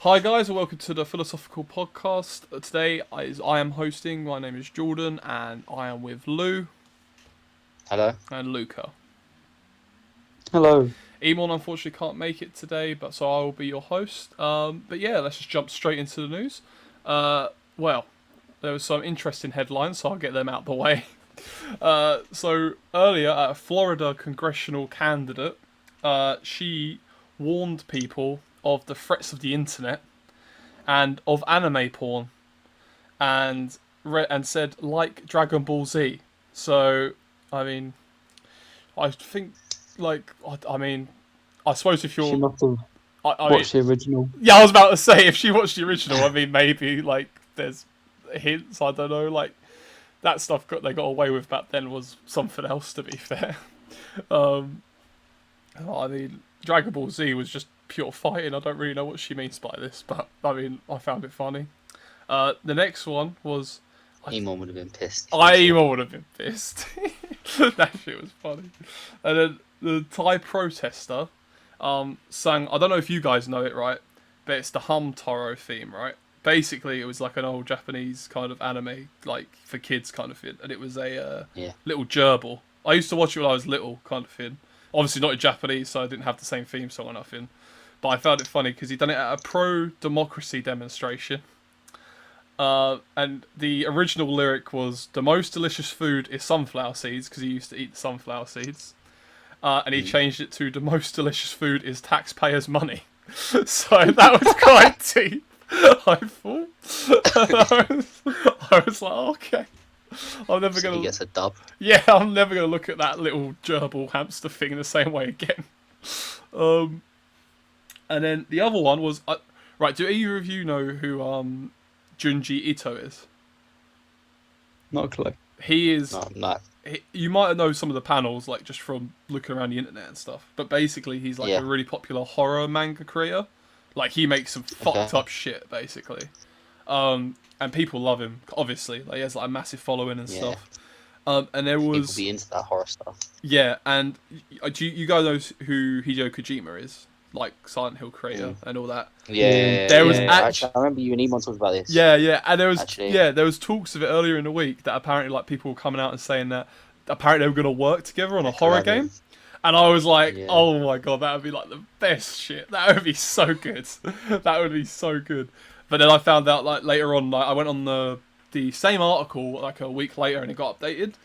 Hi guys, and welcome to the Philosophical podcast. Today I am hosting. My name is Jordan, and I am with Lou Hello. and Luca. Hello. Emon unfortunately can't make it today, but so I will be your host. But yeah, let's just jump straight into the news. Well, there was some interesting headlines, so I'll get them out the way. So earlier, a Florida congressional candidate, she warned people of the threats of the internet and of anime porn, and said like Dragon Ball Z. So, I mean, I think I suppose if She you're, must have I mean, watched the original. yeah, I was about to say if she watched the original, I mean, maybe like there's hints. I don't know, like that stuff they got away with back then was something else. To be fair, um, I mean, Dragon Ball Z was just pure fighting. I don't really know what she means by this, but I mean, I found it funny. The next one was Emon would have been pissed. I would have been pissed. That shit was funny. And then the Thai protester sang, I don't know if you guys know it, right? But it's the Taro theme, right? Basically, it was like an old Japanese kind of anime, like for kids kind of thing. And it was a little gerbil. I used to watch it when I was little, kind of thing. Obviously not in Japanese, so I didn't have the same theme song or nothing. But I found it funny because he'd done it at a pro-democracy demonstration. And the original lyric was, "The most delicious food is sunflower seeds," because he used to eat the sunflower seeds. And he changed it to, "The most delicious food is taxpayers' money." So that was quite deep, I thought. I was like, okay. I'm never So going he gets a dub. Yeah, I'm never going to look at that little gerbil hamster thing in the same way again. And then the other one was... right, do either of you know who Junji Ito is? Not a clue. He is... No. You might know some of the panels, like, just from looking around the internet and stuff. But basically, he's, like, a really popular horror manga creator. Like, he makes some fucked up shit, basically. And people love him, obviously. Like, he has, like, a massive following and stuff. And there was... People be into that horror stuff. Yeah, and do you guys know who Hideo Kojima is? Like, Silent Hill creator and all that. Yeah. There was actually, I remember you and Emon talking about this. Yeah, and there was Actually. there was talks of it earlier in the week that apparently like people were coming out and saying that apparently they were going to work together on a horror game, and I was like, oh my god, that would be like the best shit. That would be so good. That would be so good. But then I found out like later on, like I went on the same article like a week later, and it got updated,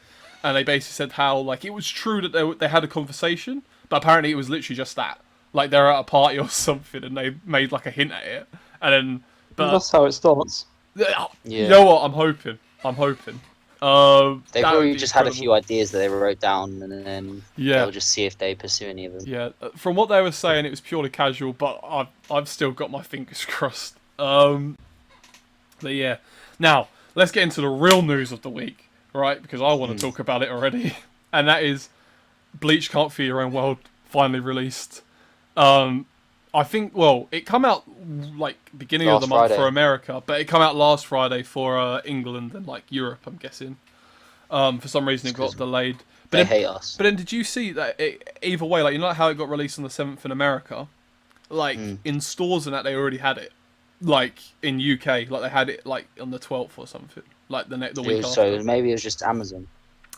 and they basically said how like it was true that they had a conversation, but apparently it was literally just that. Like they're at a party or something, and they made like a hint at it, and then. But that's how it starts. You know what? I'm hoping. They probably just had a few ideas that they wrote down, and then they'll just see if they pursue any of them. Yeah, from what they were saying, it was purely casual, but I've still got my fingers crossed. But yeah, now let's get into the real news of the week, right? Because I want to talk about it already, and that is Bleach Can't Fear Your Own World finally released. I think, well, it come out like beginning of the month for America, but it come out last Friday for England and like Europe, I'm guessing. For some reason it got delayed. But they hate us. But then did you see that either way, like you know how it got released on the 7th in America? Like in stores and that they already had it. Like in UK, like they had it like on the 12th or something. Like the week after. So maybe it was just Amazon.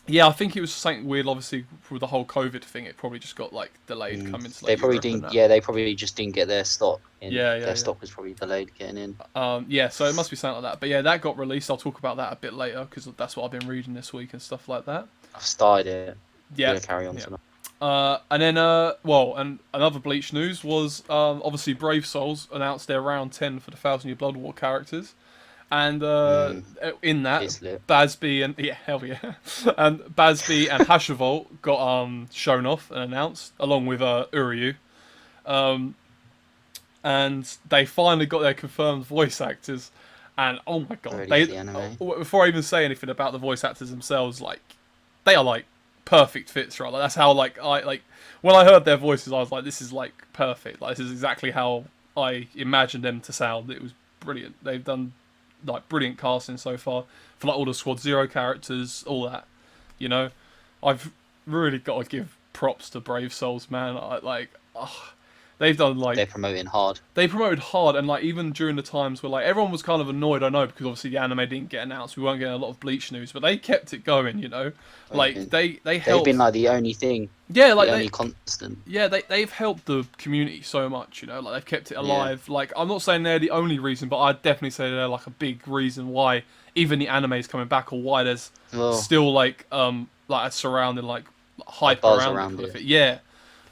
Yeah, I think it was something weird. Obviously, with the whole COVID thing, it probably just got like delayed coming to. Like, they probably Europe didn't. Yeah, they probably just didn't get their stock. Their stock was probably delayed getting in. Yeah, so it must be something like that. But yeah, that got released. I'll talk about that a bit later because that's what I've been reading this week and stuff like that. I've started it. Yeah. Carry on. Tonight. And then and another Bleach news was obviously Brave Souls announced their round 10 for the 1,000 Year Blood War characters. And in that, Basby and and Basby and Hashavolt got shown off and announced along with Uryu, and they finally got their confirmed voice actors. And oh my god, before I even say anything about the voice actors themselves, like they are like perfect fits, right? Like that's how like when I heard their voices, I was like, this is like perfect. Like this is exactly how I imagined them to sound. It was brilliant. They've done like brilliant casting so far for like all the Squad Zero characters, all that. You know, I've really got to give props to Brave Souls, man. they've done they're promoting hard. They promoted hard, and like even during the times where like everyone was kind of annoyed, I know, because obviously the anime didn't get announced, we weren't getting a lot of Bleach news, but they kept it going, you know. Like they helped. They've been like the only thing. Yeah, like the only constant. Yeah, they've helped the community so much, you know. Like they've kept it alive. Yeah. Like I'm not saying they're the only reason, but I'd definitely say they're like a big reason why even the anime is coming back, or why there's still like a surrounding like hype around it. Yeah,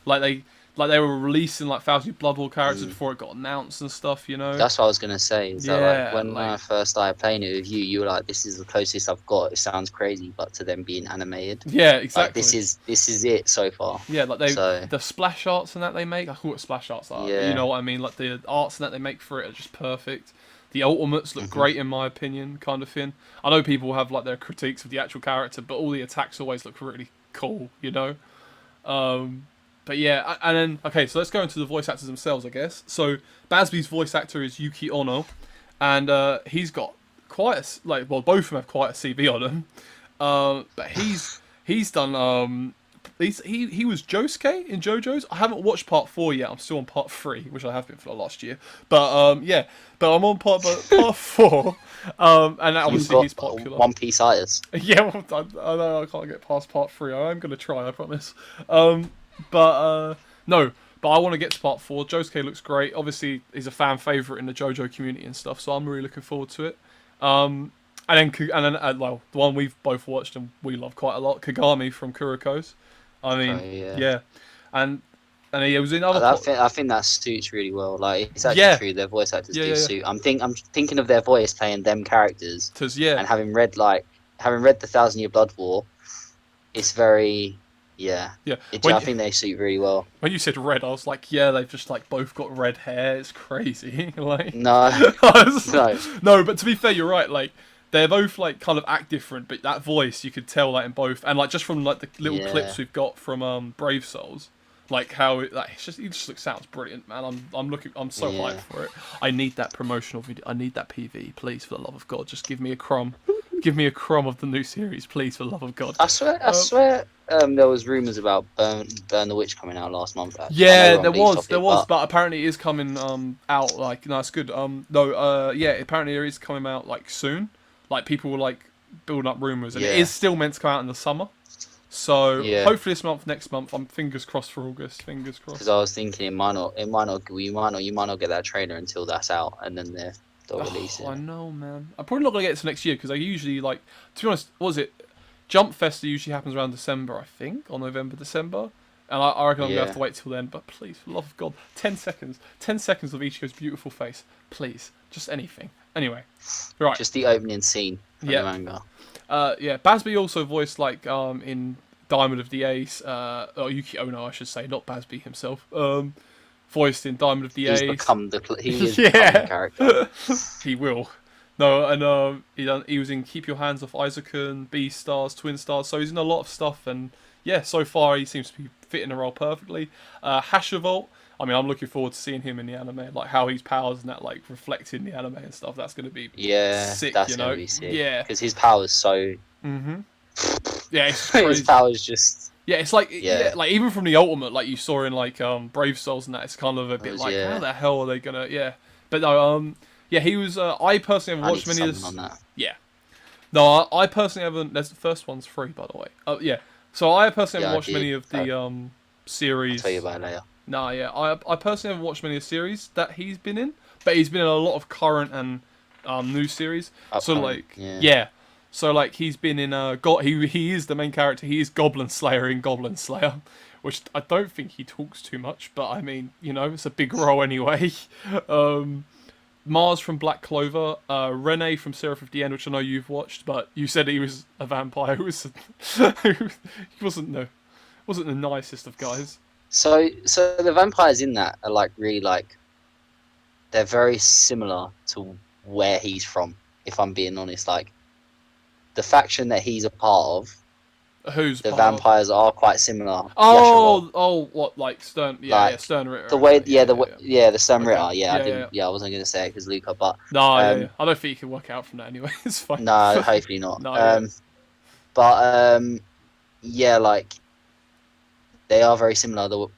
like they were releasing like Thousand Blood War characters before it got announced and stuff, you know. That's what I was gonna say. Is that like when I first started playing it with you, you were like, "This is the closest I've got." It sounds crazy, but to them being animated, yeah, exactly. Like, this is it so far. Yeah, like the splash arts and that they make, I call it splash arts. Like, you know what I mean? Like the arts and that they make for it are just perfect. The ultimates look great in my opinion, kind of thing. I know people have like their critiques of the actual character, but all the attacks always look really cool, you know. But yeah, and then, okay, so let's go into the voice actors themselves, I guess. So, Basby's voice actor is Yuki Ono, and he's got quite a, both of them have quite a CV on him. But he's done, he was Josuke in JoJo's. I haven't watched part 4 yet, I'm still on part 3, which I have been for the last year. But, yeah, but I'm on part 4, and obviously he's popular. One Piece-itis. Yeah, I know I can't get past part 3, I'm going to try, I promise. But no, but I want to get to part 4. Josuke looks great. Obviously, he's a fan favorite in the JoJo community and stuff, so I'm really looking forward to it. And then the one we've both watched and we love quite a lot, Kagami from Kuroko's. I mean, yeah. And he was in other. I think that suits really well. Like it's actually true. Their voice actors do suit. I'm thinking of their voice playing them characters. And having read the 1,000-Year Blood War, it's very. Yeah. I think they suit really well. When you said red, I was like, yeah, they've just like both got red hair. It's crazy. Like no, no. But to be fair, you're right. Like they're both like kind of act different, but that voice you could tell that in both, and like just from like the little clips we've got from Brave Souls, like how it sounds brilliant, man. I'm so hyped for it. I need that promotional video. I need that PV, please, for the love of God. Just give me a crumb. Give me a crumb of the new series, please, for the love of God. I swear, there was rumours about Burn the Witch coming out last month. Yeah, there was, but apparently it is coming out. Like, no, it's good. Apparently it is coming out like soon. Like people were like building up rumours, and it is still meant to come out in the summer. So hopefully this month, next month. I'm fingers crossed for August. Fingers crossed. Because I was thinking you might not get that trailer until that's out, and then they'll release it. I know, man. I'm probably not gonna get it to next year because I usually like. To be honest, Jump Fest usually happens around December, I think, or November, December. And I reckon I'm going to have to wait till then. But please, for the love of God, 10 seconds. 10 seconds of Ichigo's beautiful face. Please. Just anything. Anyway. Right. Just the opening scene from the manga. Basby also voiced, like, in Diamond of the Ace. Or Yuki Ono, I should say. Not Basby himself. Voiced in Diamond of the Ace. He is become the character. He will. No, and he was in Keep Your Hands Off Isaac-kun, Beastars, Twin Stars, so he's in a lot of stuff, and yeah, so far he seems to be fitting the role perfectly. Hashavolt, I mean, I'm looking forward to seeing him in the anime, like how his powers and that like reflect in the anime and stuff. That's going to be sick, that's you know? Gonna be sick. Yeah, because his powers so. Yeah, it's crazy. His powers just. Yeah, it's like like even from the Ultimate, like you saw in like Brave Souls and that, it's kind of a bit like how the hell are they gonna but no yeah, he was. I personally haven't watched many of this. Yeah, no, I personally haven't. The first one's free, by the way. Yeah, so I personally haven't watched many of the series. I'll tell you about it later. No, yeah, I personally haven't watched many of the series that he's been in, but he's been in a lot of current and new series. So like, so like he's been in he is the main character. He is Goblin Slayer in Goblin Slayer, which I don't think he talks too much, but I mean, you know, it's a big role anyway. Mars from Black Clover, Rene from Seraph of the End, which I know you've watched, but you said he was a vampire. He wasn't the nicest of guys. So the vampires in that are like really like they're very similar to where he's from. If I'm being honest, like the faction that he's a part of. Who's the vampires are quite similar. What like Stern? Yeah, Stern Ritter. The way, the Stern Ritter. I wasn't gonna say it because Luca, but no, I don't think you can work out from that anyway. It's fine. No, hopefully not. Like they are very similar.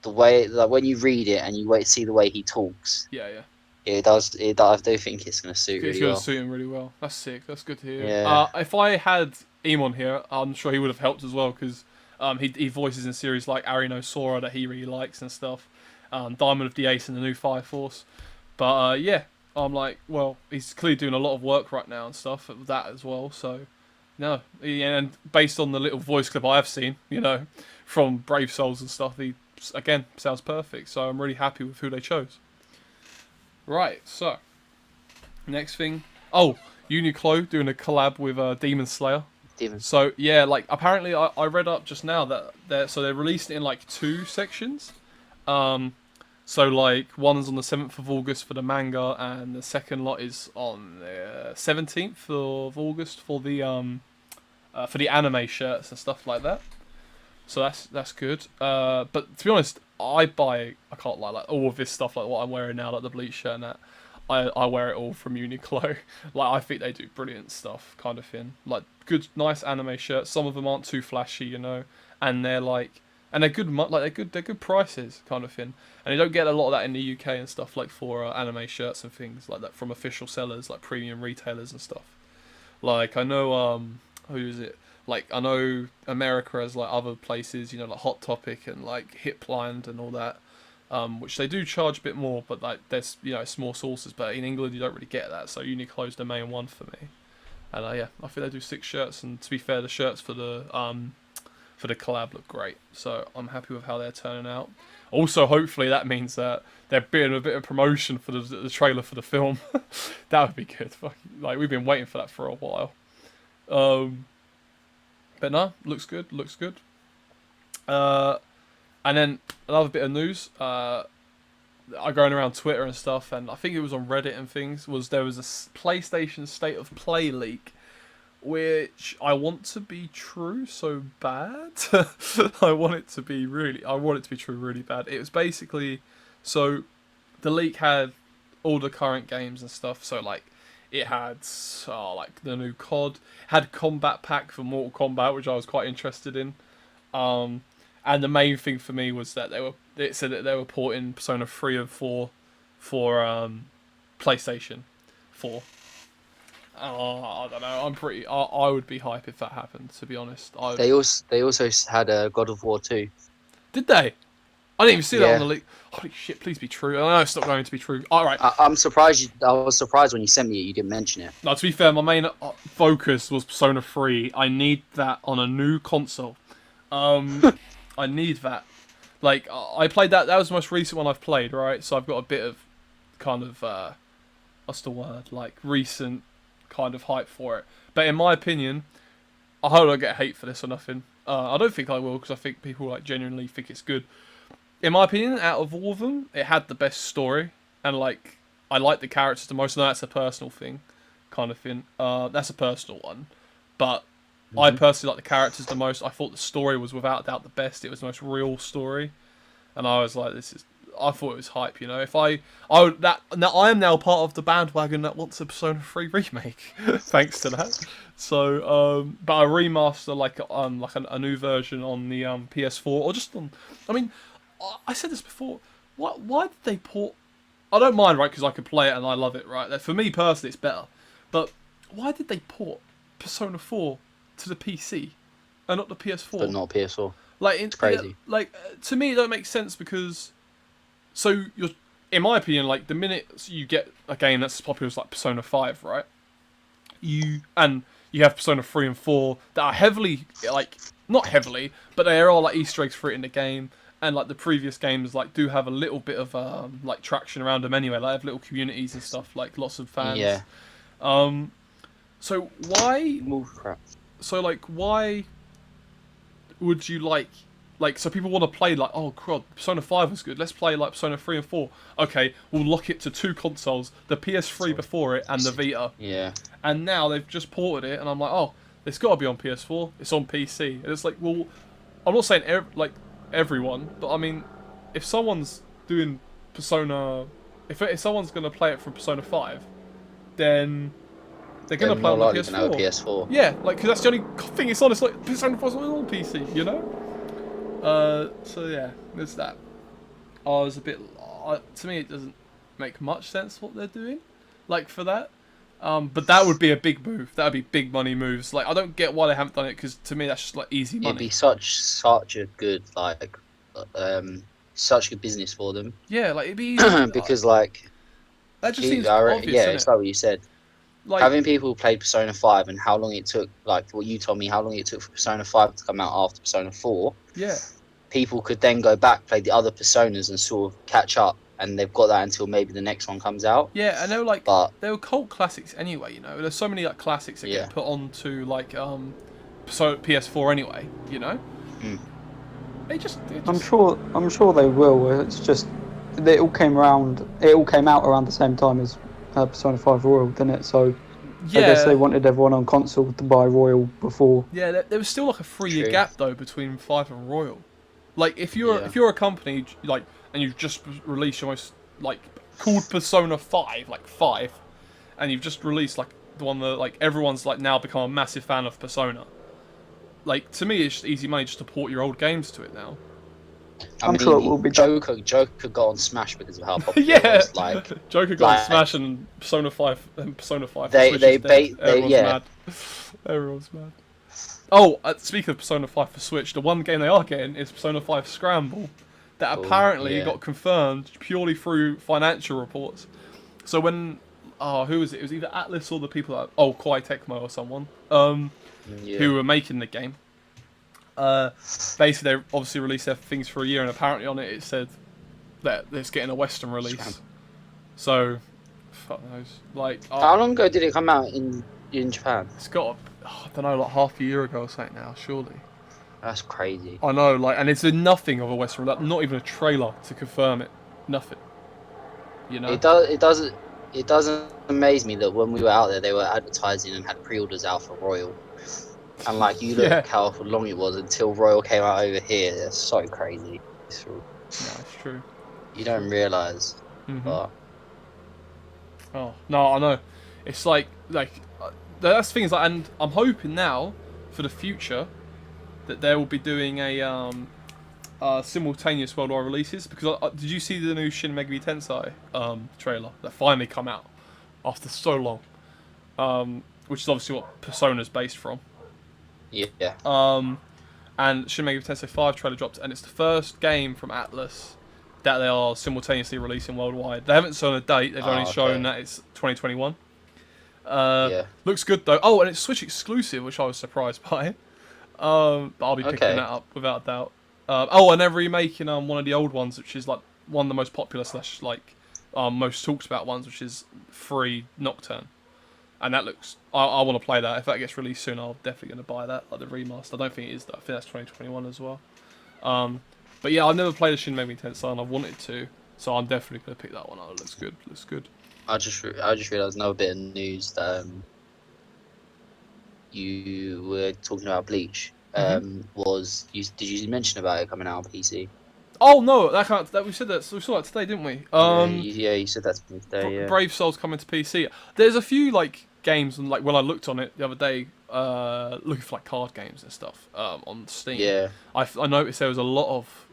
the way, like when you read it and you see the way he talks. Yeah. It does. I do think it's gonna suit It's really going well. to suit him really well. That's sick. That's good to hear. Yeah. If I had Emon here, I'm sure he would have helped as well because he voices in series like Arino Sora that he really likes and stuff. Diamond of the Ace and the new Fire Force. But yeah, I'm like, well, he's clearly doing a lot of work right now and stuff with that as well. So no, and based on the little voice clip I've seen, from Brave Souls and stuff, he again sounds perfect. So I'm really happy with who they chose. Right, so next thing, Uniqlo doing a collab with Demon Slayer. So yeah, like apparently I read up just now that they're released it in like 2 sections. So like one's on the 7th of August for the manga, and the second lot is on the 17th of August for the anime shirts and stuff like that. So that's good. But to be honest, I can't lie, like all of this stuff, like what I'm wearing now, like the Bleach shirt and that. I wear it all from Uniqlo. Like I think they do brilliant stuff, kind of thing. Like good, nice anime shirts. Some of them aren't too flashy, and they're like. And they're good, they're good prices, kind of thing. And you don't get a lot of that in the UK and stuff, like for anime shirts and things like that from official sellers, like premium retailers and stuff. Like I know, who is it? Like I know America has like other places, like Hot Topic and like Hipland and all that, which they do charge a bit more, but like there's small sources. But in England you don't really get that, so Uniqlo's the main one for me. And yeah, I think they do 6 shirts, and to be fair, the shirts for the collab look great, so I'm happy with how they're turning out. Also, hopefully that means that they're doing a bit of promotion for the trailer for the film. That would be good. Like we've been waiting for that for a while. But no, looks good. And then another bit of news. I'm going around Twitter and stuff, and I think it was on Reddit and things. There was a PlayStation State of Play leak, which I want to be true so bad. I want it to be true really bad. It was basically, so the leak had all the current games and stuff. So like it had like the new COD, had Combat Pack for Mortal Kombat, which I was quite interested in. And the main thing for me was that it said that they were porting Persona 3 and 4 for PlayStation 4. I don't know. I would be hype if that happened. To be honest, They also had a God of War 2. Did they? I didn't even see that on the leak. Holy shit! Please be true. I know it's not going to be true. All right. I'm surprised. I was surprised when you sent me it. You didn't mention it. No, to be fair, my main focus was Persona 3. I need that on a new console. I need that. Like I played that. That was the most recent one I've played. Right, so I've got a bit of kind of what's the word? Like recent kind of hype for it. But in my opinion, I hope I don't get hate for this or nothing. I don't think I will, because I think people like genuinely think it's good. In my opinion, out of all of them, it had the best story, and like I like the characters the most. And that's a personal thing, kind of thing. That's a personal one, but I personally like the characters the most. I thought the story was without doubt the best. It was the most real story, and I was like, I thought it was hype, If I am now part of the bandwagon that wants a Persona 3 remake, thanks to that. So, but a remaster, like a new version on the PS4, or just on. I mean, I said this before. Why did they port? I don't mind, right? Because I could play it and I love it, right? For me personally, it's better. But why did they port Persona 4 to the PC and not the PS4? But not PS4. Like it's crazy. To me, it don't make sense because. So in my opinion, like the minute you get a game that's as popular as like Persona 5, right? You have Persona 3 and 4 that are heavily, like not heavily, but there are like Easter eggs for it in the game, and like the previous games like do have a little bit of like traction around them anyway. Like they have little communities and stuff, like lots of fans. Yeah. So why? Crap. So like why would you like? So people want to play like, oh god, Persona 5 was good, let's play like Persona 3 and 4. Okay, we'll lock it to 2 consoles, the PS3 before it and the Vita. Yeah. And now they've just ported it, and I'm like, oh, it's got to be on PS4, it's on PC. And it's like, well, I'm not saying everyone, but I mean, if someone's doing Persona, if someone's going to play it from Persona 5, then they're going to play it on the PS4. Yeah, like, because that's the only thing it's on, it's like, Persona 4's on PC, So yeah, there's that. I was a bit. To me, it doesn't make much sense what they're doing, like for that. But that would be a big move. That would be big money moves. Like I don't get why they haven't done it because to me that's just like easy money. It'd be such a good such good business for them. Yeah, like it'd be easy. Because like that just seems obvious. Yeah, it's like what you said. Like, having people play Persona 5 and how long it took, like what you told me, how long it took for Persona 5 to come out after Persona 4. Yeah. People could then go back, play the other Personas and sort of catch up, and they've got that until maybe the next one comes out. Yeah, and they were cult classics anyway, you know. There's so many like classics that get put onto like PS4 anyway, you know. Mm. It just I'm sure they will. It's just it all came out around the same time as Persona 5 Royal, didn't it? So yeah. I guess they wanted everyone on console to buy Royal before. Yeah, there was still like a 3-year gap though between 5 and Royal. Like if you're a company like and you've just released your most like called Persona 5, like 5, and you've just released like the one that like everyone's like now become a massive fan of Persona. Like to me, it's just easy money just to port your old games to it now. I'm sure it will be. Joker got on Smash because of how popular yeah. it was. Like Joker got on Smash and Persona 5 and Persona 5. Everyone's mad. Oh, speaking of Persona 5 for Switch, the one game they are getting is Persona 5 Scramble, that apparently got confirmed purely through financial reports. So when, who was it? It was either Atlas or the people that, Koei Tecmo or someone, who were making the game. Basically, they obviously released their things for a year, and apparently on it said that it's getting a Western release. So, fuck knows. Like, how long ago did it come out in Japan? It's got, I don't know, like half a year ago or something now, surely. That's crazy. I know, like, and it's nothing of a Western release, not even a trailer to confirm it. Nothing. You know. It doesn't amaze me that when we were out there, they were advertising and had pre-orders out for Royal. And like you look how long it was until Royal came out over here. That's so crazy. It's true. You don't realise. But... Oh no, I know. It's like that's the thing is like, and I'm hoping now for the future that they will be doing a simultaneous worldwide releases. Because did you see the new Shin Megami Tensei trailer that finally come out after so long? Which is obviously what Persona's based from. Yeah. And Shin Megami Tensei 5 trailer dropped, and it's the first game from Atlas that they are simultaneously releasing worldwide. They haven't shown a date; they've only shown that it's 2021. Looks good though. Oh, and it's Switch exclusive, which I was surprised by. But I'll be picking that up without a doubt. And they're remaking one of the old ones, which is like one of the most popular / most talked about ones, which is Free Nocturne. And that looks... I want to play that. If that gets released soon, I'm definitely going to buy that, like the remaster. I don't think it is, though. I think that's 2021 as well. But yeah, I've never played a Shin Megami Tensei, and I wanted to, so I'm definitely going to pick that one up. It looks good. Looks good. I just realised another bit of news that you were talking about Bleach. Did you mention about it coming out on PC? Oh no, we said that. We saw that today, didn't we? You said that to me today. Yeah. Brave Soul's coming to PC. There's a few like games, and like when I looked on it the other day, looking for like card games and stuff on Steam. Yeah. I noticed there was a lot of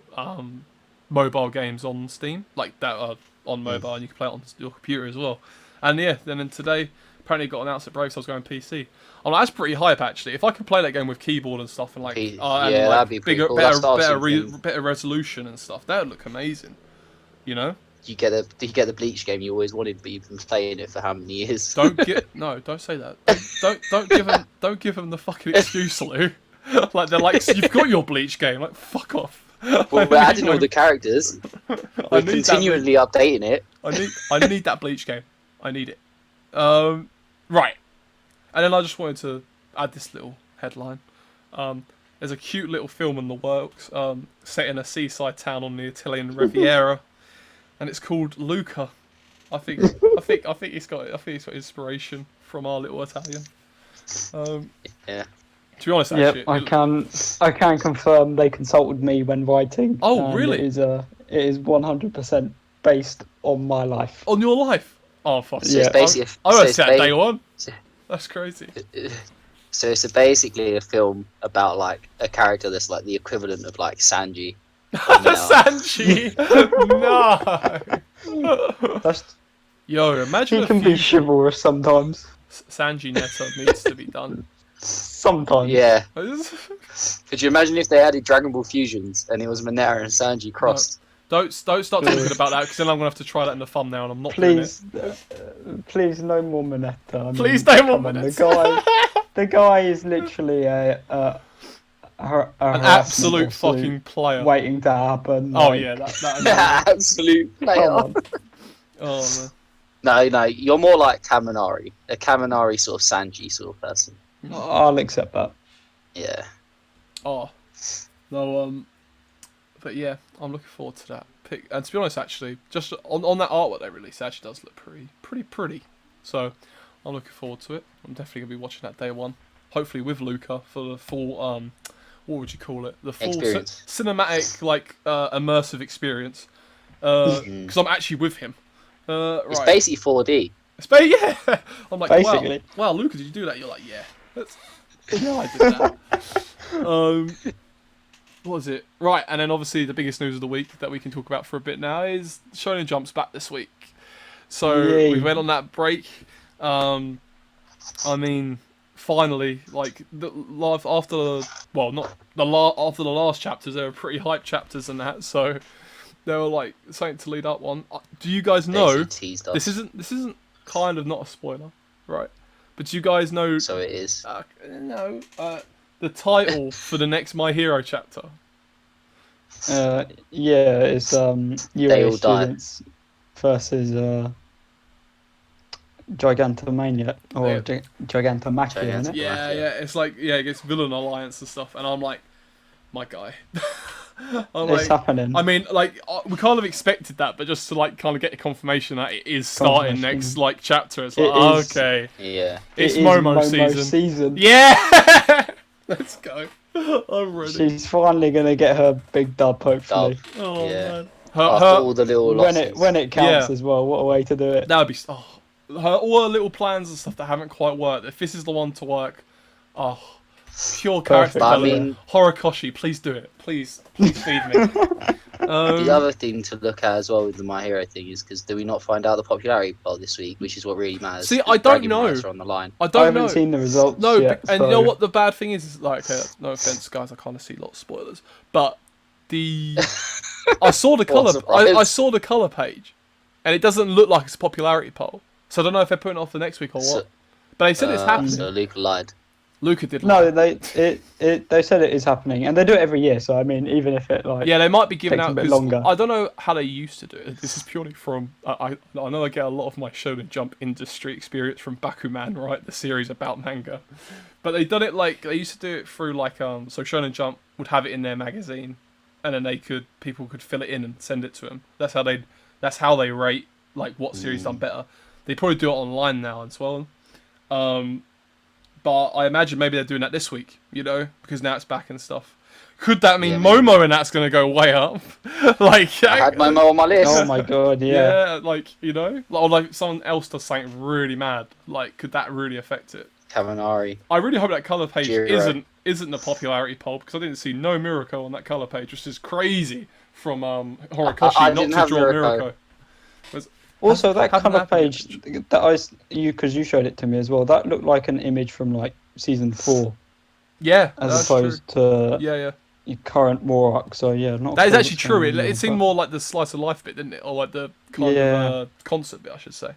mobile games on Steam, like that are on mobile, and you can play it on your computer as well. And yeah, then today apparently it got announced that Brave Soul's going PC. I'm like, that's pretty hype actually. If I could play that game with keyboard and stuff and like that'd be bigger, cool. better resolution and stuff, that would look amazing. You know? You get the Bleach game you always wanted, but you've been playing it for how many years? Don't say that. Don't give them the fucking excuse, Lou. Like they're like, you've got your Bleach game. Like fuck off. Well, we're adding all the characters. We're continually updating it. I need that Bleach game. I need it. Right. And then I just wanted to add this little headline. There's a cute little film in the works, set in a seaside town on the Italian Riviera, and it's called Luca. I think he's got inspiration from our little Italian. Yeah. To be honest, actually, I can confirm they consulted me when writing. Oh, really? It is 100% based on my life. On your life? Oh, fuck. So yeah. I would say day one. That's crazy. So it's basically a film about like a character that's like the equivalent of like Sanji Sanji! No! That's, Yo, imagine he can be chivalrous sometimes. Sanji Neto needs to be done. Sometimes. Yeah. Could you imagine if they added Dragon Ball fusions and it was Mineta and Sanji crossed? No. Don't start talking about that, because then I'm gonna have to try that in the thumbnail, and I'm not doing it. Please, no more Mineta. Please, no more Mineta. The guy is literally an absolute fucking player waiting to happen. Oh yeah, that absolute player. Oh man. No, you're more like Kaminari, a Kaminari sort of Sanji sort of person. I'll accept that. Yeah. Oh no, but yeah, I'm looking forward to that pick. And to be honest, actually, just on that artwork they released, it actually does look pretty. So I'm looking forward to it. I'm definitely gonna be watching that day one. Hopefully with Luca for the full what would you call it? The full cinematic immersive experience. Because I'm actually with him. Right. It's basically 4D. Yeah. I'm like, basically. wow, Luca, did you do that? You're like, yeah. Yeah, I did that. What was it? Right, and then obviously the biggest news of the week that we can talk about for a bit now is Shonen Jump's back this week. So we went on that break. I mean, finally, like after the last chapters, they were pretty hype chapters and that. So they were like something to lead up on. Do you guys know? This isn't kind of not a spoiler, right? But do you guys know? So it is. No. The title for the next My Hero chapter. Yeah, it's UA students versus Gigantomania or Gigantomachia, isn't it? Yeah, it's like against Villain Alliance and stuff, and I'm like, my guy. It's happening. I mean, like we kind of expected that, but just to like kind of get a confamentation that it is starting next like chapter. It's like okay, yeah, it's Momo season. Yeah, let's go. I'm ready. She's finally gonna get her big dub, hopefully. Oh man, After all the little losses. when it counts as well. What a way to do it. That would be all her little plans and stuff that haven't quite worked. If this is the one to work, pure character development. Horikoshi, please do it. Please feed me. The other thing to look at as well with the My Hero thing is because do we not find out the popularity poll this week, which is what really matters. See, I don't know. On the line. I haven't seen the results. No, yet, and you know what the bad thing is like, okay, no offense, guys, I kind of see lots of spoilers, but I saw the color. I saw the color page, and it doesn't look like it's a popularity poll. So I don't know if they're putting it off for next week or what. But they said it's happening. So Luke lied. Luca did. No, they said it is happening, and they do it every year. So I mean, even if it they might be giving out a bit longer. I don't know how they used to do it. This is purely from I know I get a lot of my Shonen Jump industry experience from Bakuman, right? The series about manga, but they done it like they used to do it through like so Shonen Jump would have it in their magazine, and then people could fill it in and send it to them. That's how they rate like what series done better. They probably do it online now as well. But I imagine maybe they're doing that this week, because now it's back and stuff. Could that mean Momo and that's going to go way up? Like I had Momo on my list. Oh my god, yeah. Yeah, or like someone else does something really mad. Like, could that really affect it? Kaminari. I really hope that color page isn't the popularity poll, because I didn't see no Mirako on that color page, which is crazy from Horikoshi not to draw Mirako. Also, that cover page that because you showed it to me as well. That looked like an image from like season 4. Yeah, as opposed to your current war arc. So yeah, not. That is actually true. It seemed more like the slice of life bit, didn't it, or like the kind of concert bit, I should say.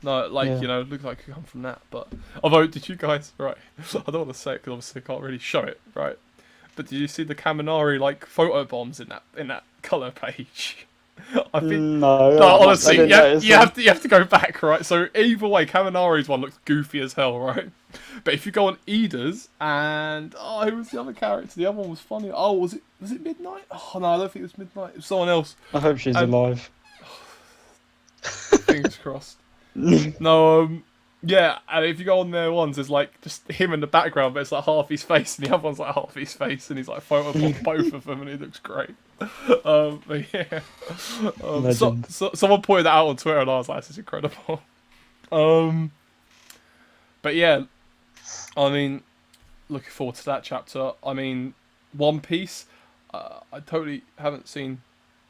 No, looked like it could come from that. But although, did you guys I don't want to say it because obviously I can't really show it, right? But did you see the Kaminari like photo bombs in that color page? I think no, honestly, you have to go back, right? So either way, Kaminari's one looks goofy as hell, right? But if you go on Ida's and who was the other character? The other one was funny. Oh, was it Midnight? Oh no, I don't think it was Midnight. It was someone else. I hope she's alive. Fingers crossed. No, yeah, and if you go on their ones, there's like just him in the background, but it's like half his face, and the other one's like half his face, and he's like photobomb both of them, and he looks great. But yeah, someone pointed that out on Twitter, and I was like, "This is incredible." But yeah, I mean, looking forward to that chapter. I mean, One Piece. I totally haven't seen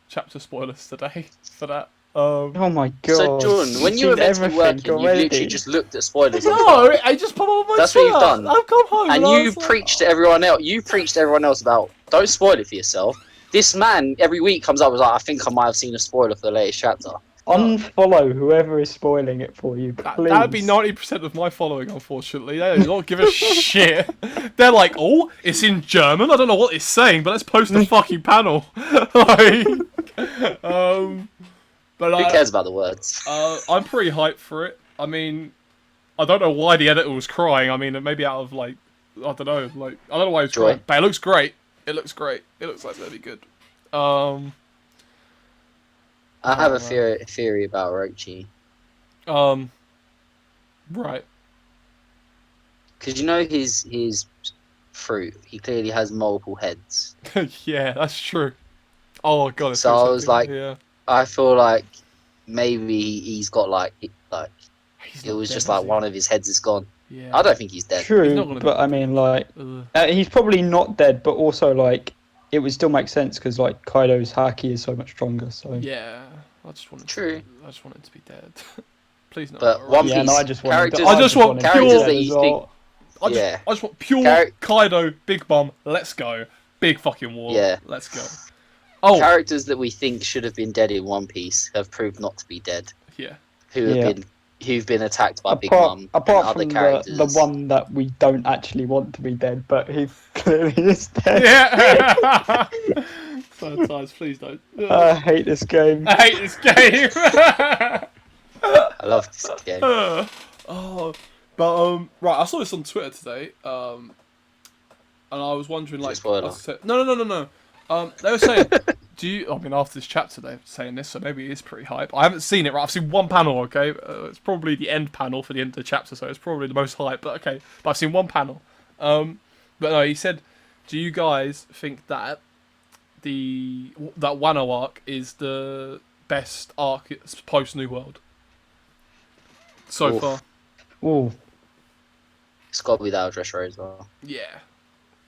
chapter spoilers today for that. Oh my god! So Jordan, when you were meant to be working, you literally just looked at spoilers. No, I just put on my. That's what you've done. I've come home and you preached to everyone else. You preached to everyone else about don't spoil it for yourself. This man every week comes up and was like, I think I might have seen a spoiler for the latest chapter. Unfollow whoever is spoiling it for you, please. That would be 90% of my following, unfortunately. They do not give a shit. They're like, oh, it's in German. I don't know what it's saying, but let's post the fucking panel. Like, but who cares about the words? I'm pretty hyped for it. I mean, I don't know why the editor was crying. I mean, maybe out of like, I don't know, why he was crying. But it looks great. It looks great. It looks like it's gonna be good. I have a theory about Orochi. Right. Because you know his fruit, he clearly has multiple heads. Yeah, that's true. Oh god. So I was like, I feel like maybe he's got like it was just like one of his heads is gone. Yeah. I don't think he's dead. True, but I mean, like, he's probably not dead, but also like, it would still make sense because like Kaido's haki is so much stronger. So yeah, I just want it to be dead. Please no. But One Piece I just want characters. I just want characters pure. that you think. I just want pure Kaido, big bomb. Let's go, big fucking war. Yeah, let's go. Oh, characters that we think should have been dead in One Piece have proved not to be dead. Yeah, who've been attacked by Big Mom. Apart and from other characters. the one that we don't actually want to be dead, but he clearly is dead. Yeah. Sometimes, please don't. I hate this game. I hate this game. I love this game. Right, I saw this on Twitter today, and I was wondering, like, no. They were saying, after this chapter they're saying this, so maybe it is pretty hype. I haven't seen it, right? I've seen one panel, okay? It's probably the end panel for the end of the chapter, so it's probably the most hype, but okay. But I've seen one panel. But no, he said, do you guys think that that Wano arc is the best arc post New World so far? Ooh. It's got to be that Dressrosa as well. Yeah.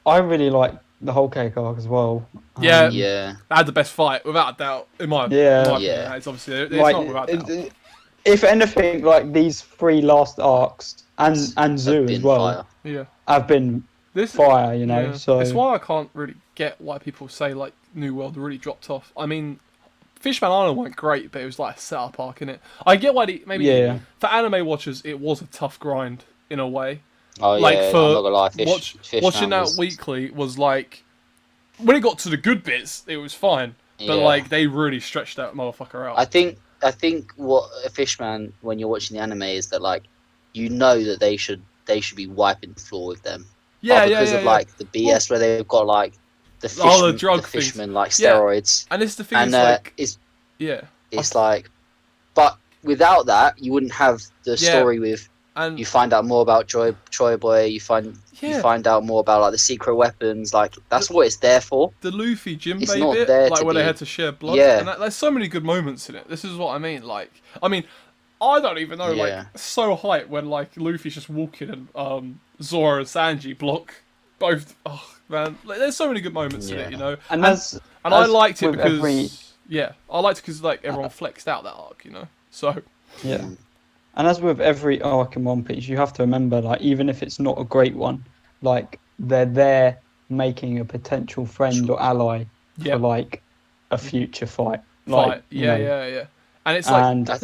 I really like the whole cake arc as well. Yeah. Yeah. That had the best fight, without a doubt. In my opinion. It's obviously it's not without a doubt. If anything, like these three last arcs and Zoo as well, have been fire. You know, so it's why I can't really get why people say like New World really dropped off. I mean, Fishman Island went great, but it was like a setup arc, innit? I get why for anime watchers it was a tough grind in a way. Oh like yeah, for I'm not gonna lie, watching that weekly was like when it got to the good bits, it was fine. But like they really stretched that motherfucker out. I think what a Fishman when you're watching the anime is that like you know that they should be wiping the floor with them. Because of like the BS where they've got like the fishmen like steroids. And it's the thing like it's like but without that you wouldn't have the story with and you find out more about Troy Boy, you find out more about like the secret weapons, like that's what it's there for. The Luffy Jinbei it's not bit, there like to when be... they had to share blood. Yeah. And there's so many good moments in it. This is what I mean. Like I don't even know, like so hyped when like Luffy's just walking and Zoro and Sanji block both. Oh man, like, there's so many good moments in it, you know. And I liked it because I liked it because like everyone flexed out that arc, you know. So yeah. And as with every arc in One Piece, you have to remember, like, even if it's not a great one, like, they're there making a potential friend or ally for, like, a future fight. Like, yeah. And it's like, I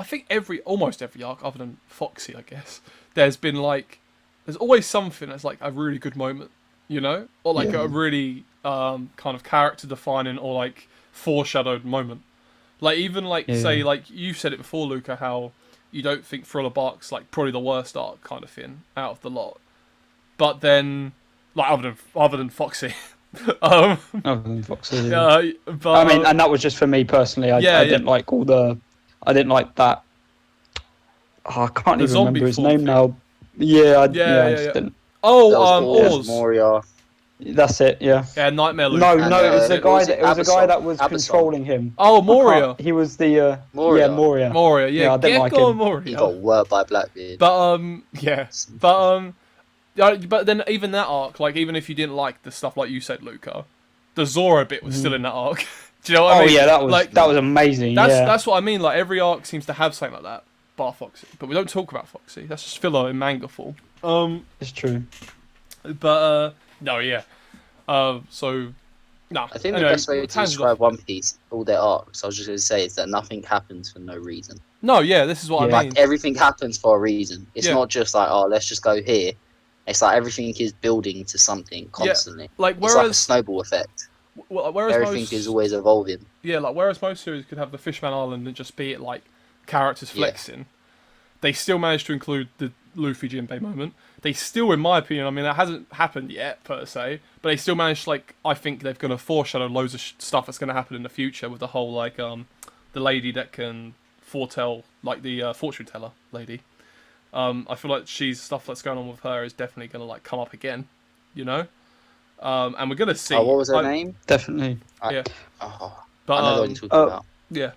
think almost every arc, other than Foxy, I guess, there's been, like, there's always something that's, like, a really good moment, you know? Or, like, a really kind of character-defining or, like, foreshadowed moment. Like, even, like, say, like, you said it before, Luca, how... you don't think Thriller Bark's like probably the worst arc kind of thing out of the lot, but then like other than Foxy, other than Foxy, but I mean, and that was just for me personally. I didn't like I didn't like that. Oh, I can't even remember his name now. I just didn't. Oz. Moria. That's it. Yeah. Yeah, Nightmare Luke. No, it was a guy. It was a guy that was controlling him. Oh, Moria. He was the. Moria. Yeah, Moria. Moria. Yeah, I didn't like him. Moria. He got worked by Blackbeard. But but then even that arc, like even if you didn't like the stuff like you said, Luca, the Zoro bit was still in that arc. Do you know what I mean? Oh yeah, that was amazing. That's what I mean. Like every arc seems to have something like that, bar Foxy. But we don't talk about Foxy. That's just filler in manga form. It's true. But no, yeah. So no. I think the best way to describe One Piece, all their arcs, I was just going to say, is that nothing happens for no reason. No, yeah, this is what I mean. Like everything happens for a reason. It's not just like, oh, let's just go here. It's like everything is building to something constantly. Yeah, like it's like a snowball effect. Whereas everything is always evolving. Yeah, like whereas most series could have the Fishman Island and just be it like characters flexing, they still managed to include the Luffy Jinbei moment. They still, in my opinion, I mean that hasn't happened yet per se, but they still managed to, like, I think they're going to foreshadow loads of stuff that's going to happen in the future with the whole like the lady that can foretell, like the fortune teller lady. I feel like stuff that's going on with her is definitely going to like come up again, you know. And we're gonna see. Oh, what was her name? Definitely. Yeah. But I know what you're talking about. Yeah,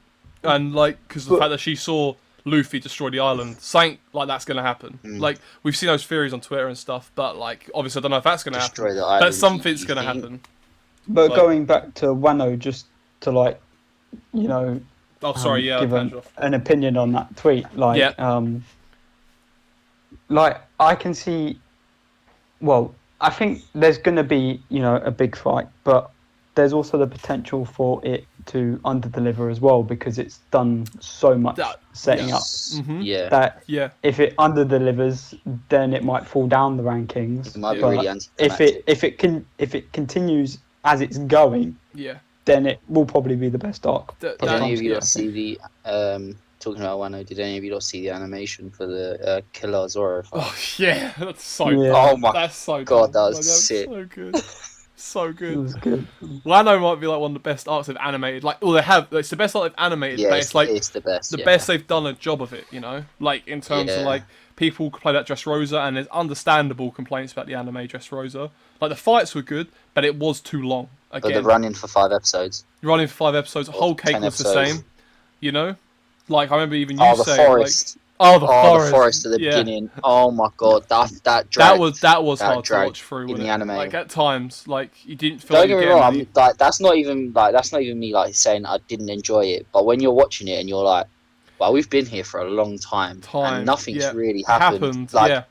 and like because the fact that she saw Luffy destroy the island, something like that's gonna happen. Like we've seen those theories on Twitter and stuff, but like obviously I don't know if that's gonna happen. But something's gonna happen. But like, going back to Wano, just to like, you know. Oh, sorry. Yeah. Give an opinion on that tweet. Like, like I can see. Well, I think there's going to be, you know, a big fight, but there's also the potential for it to underdeliver as well because it's done so much setting up. Mm-hmm. That if it underdelivers, then it might fall down the rankings. It might be really anticlimactic. If it continues as it's going, then it will probably be the best arc. Did any of you not see the talking about Wano? Did any of you not see the animation for the Killer Zoro fight? Oh yeah, that's so. Yeah. Oh my that's so god, that was sick. So good, so good. It was good. Wano might be like one of the best arcs they've animated. Like, well, they have. It's the best arc they've animated. Yeah, but it's like it's the best. The best they've done a job of it. You know, like in terms of like people play that Dressrosa, and there's understandable complaints about the anime Dressrosa. Like the fights were good, but it was too long. Again, but they're running for 5 episodes. Running for 5 episodes, the whole cake was the same. You know, like I remember even you the saying, forest. Like, the forest at the beginning. Oh my god, that was hard to watch through in the anime. Like at times, like you didn't feel. Don't get me wrong. Like that's not even me like saying I didn't enjoy it. But when you're watching it and you're like, well, we've been here for a long time and nothing's really happened. Like,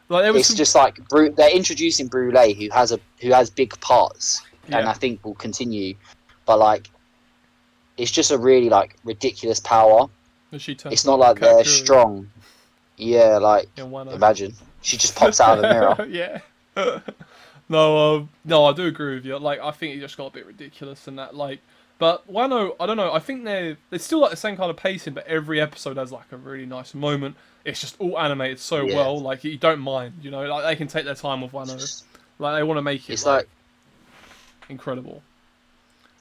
it's just like they're introducing Brule, who has big parts, and I think will continue. But like, it's just a really like ridiculous power. It's not like they're strong. Yeah, like imagine she just pops out of the mirror. Yeah. No, I do agree with you. Like, I think it just got a bit ridiculous and that. Like, but Wano, I don't know. I think they're still like the same kind of pacing, but every episode has like a really nice moment. It's just all animated so well. Like you don't mind, you know. Like they can take their time with Wano. Like they want to make it. It's like incredible.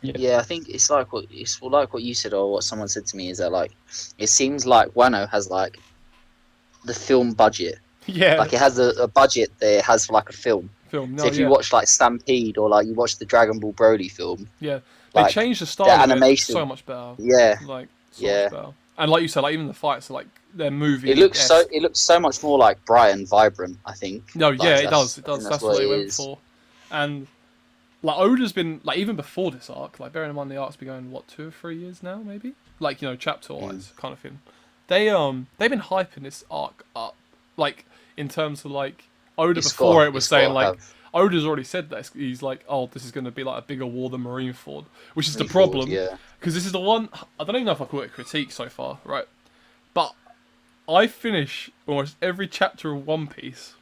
Yeah, I think it's like what you said or what someone said to me is that like it seems like Wano has like the film budget. Yeah. Like it has a budget that it has for like a film. No, so if you watch like Stampede or like you watch the Dragon Ball Broly film. Yeah. They like, changed the style. The animation so much better. Yeah. Like so much better. And like you said, like even the fights are like they're moving. It looks so much more like bright and vibrant, I think. No, like, yeah, it does. That's what they went for. And like Oda's been like even before this arc, like bearing in mind the arc's been going 2 or 3 years now, maybe. Like, you know, chapter wise kind of thing. They've been hyping this arc up, like in terms of like Oda before it was saying like Oda's already said that he's like, oh, this is going to be like a bigger war than Marineford, which is the problem. Because this is the one I don't even know if I call it a critique so far, right? But I finish almost every chapter of One Piece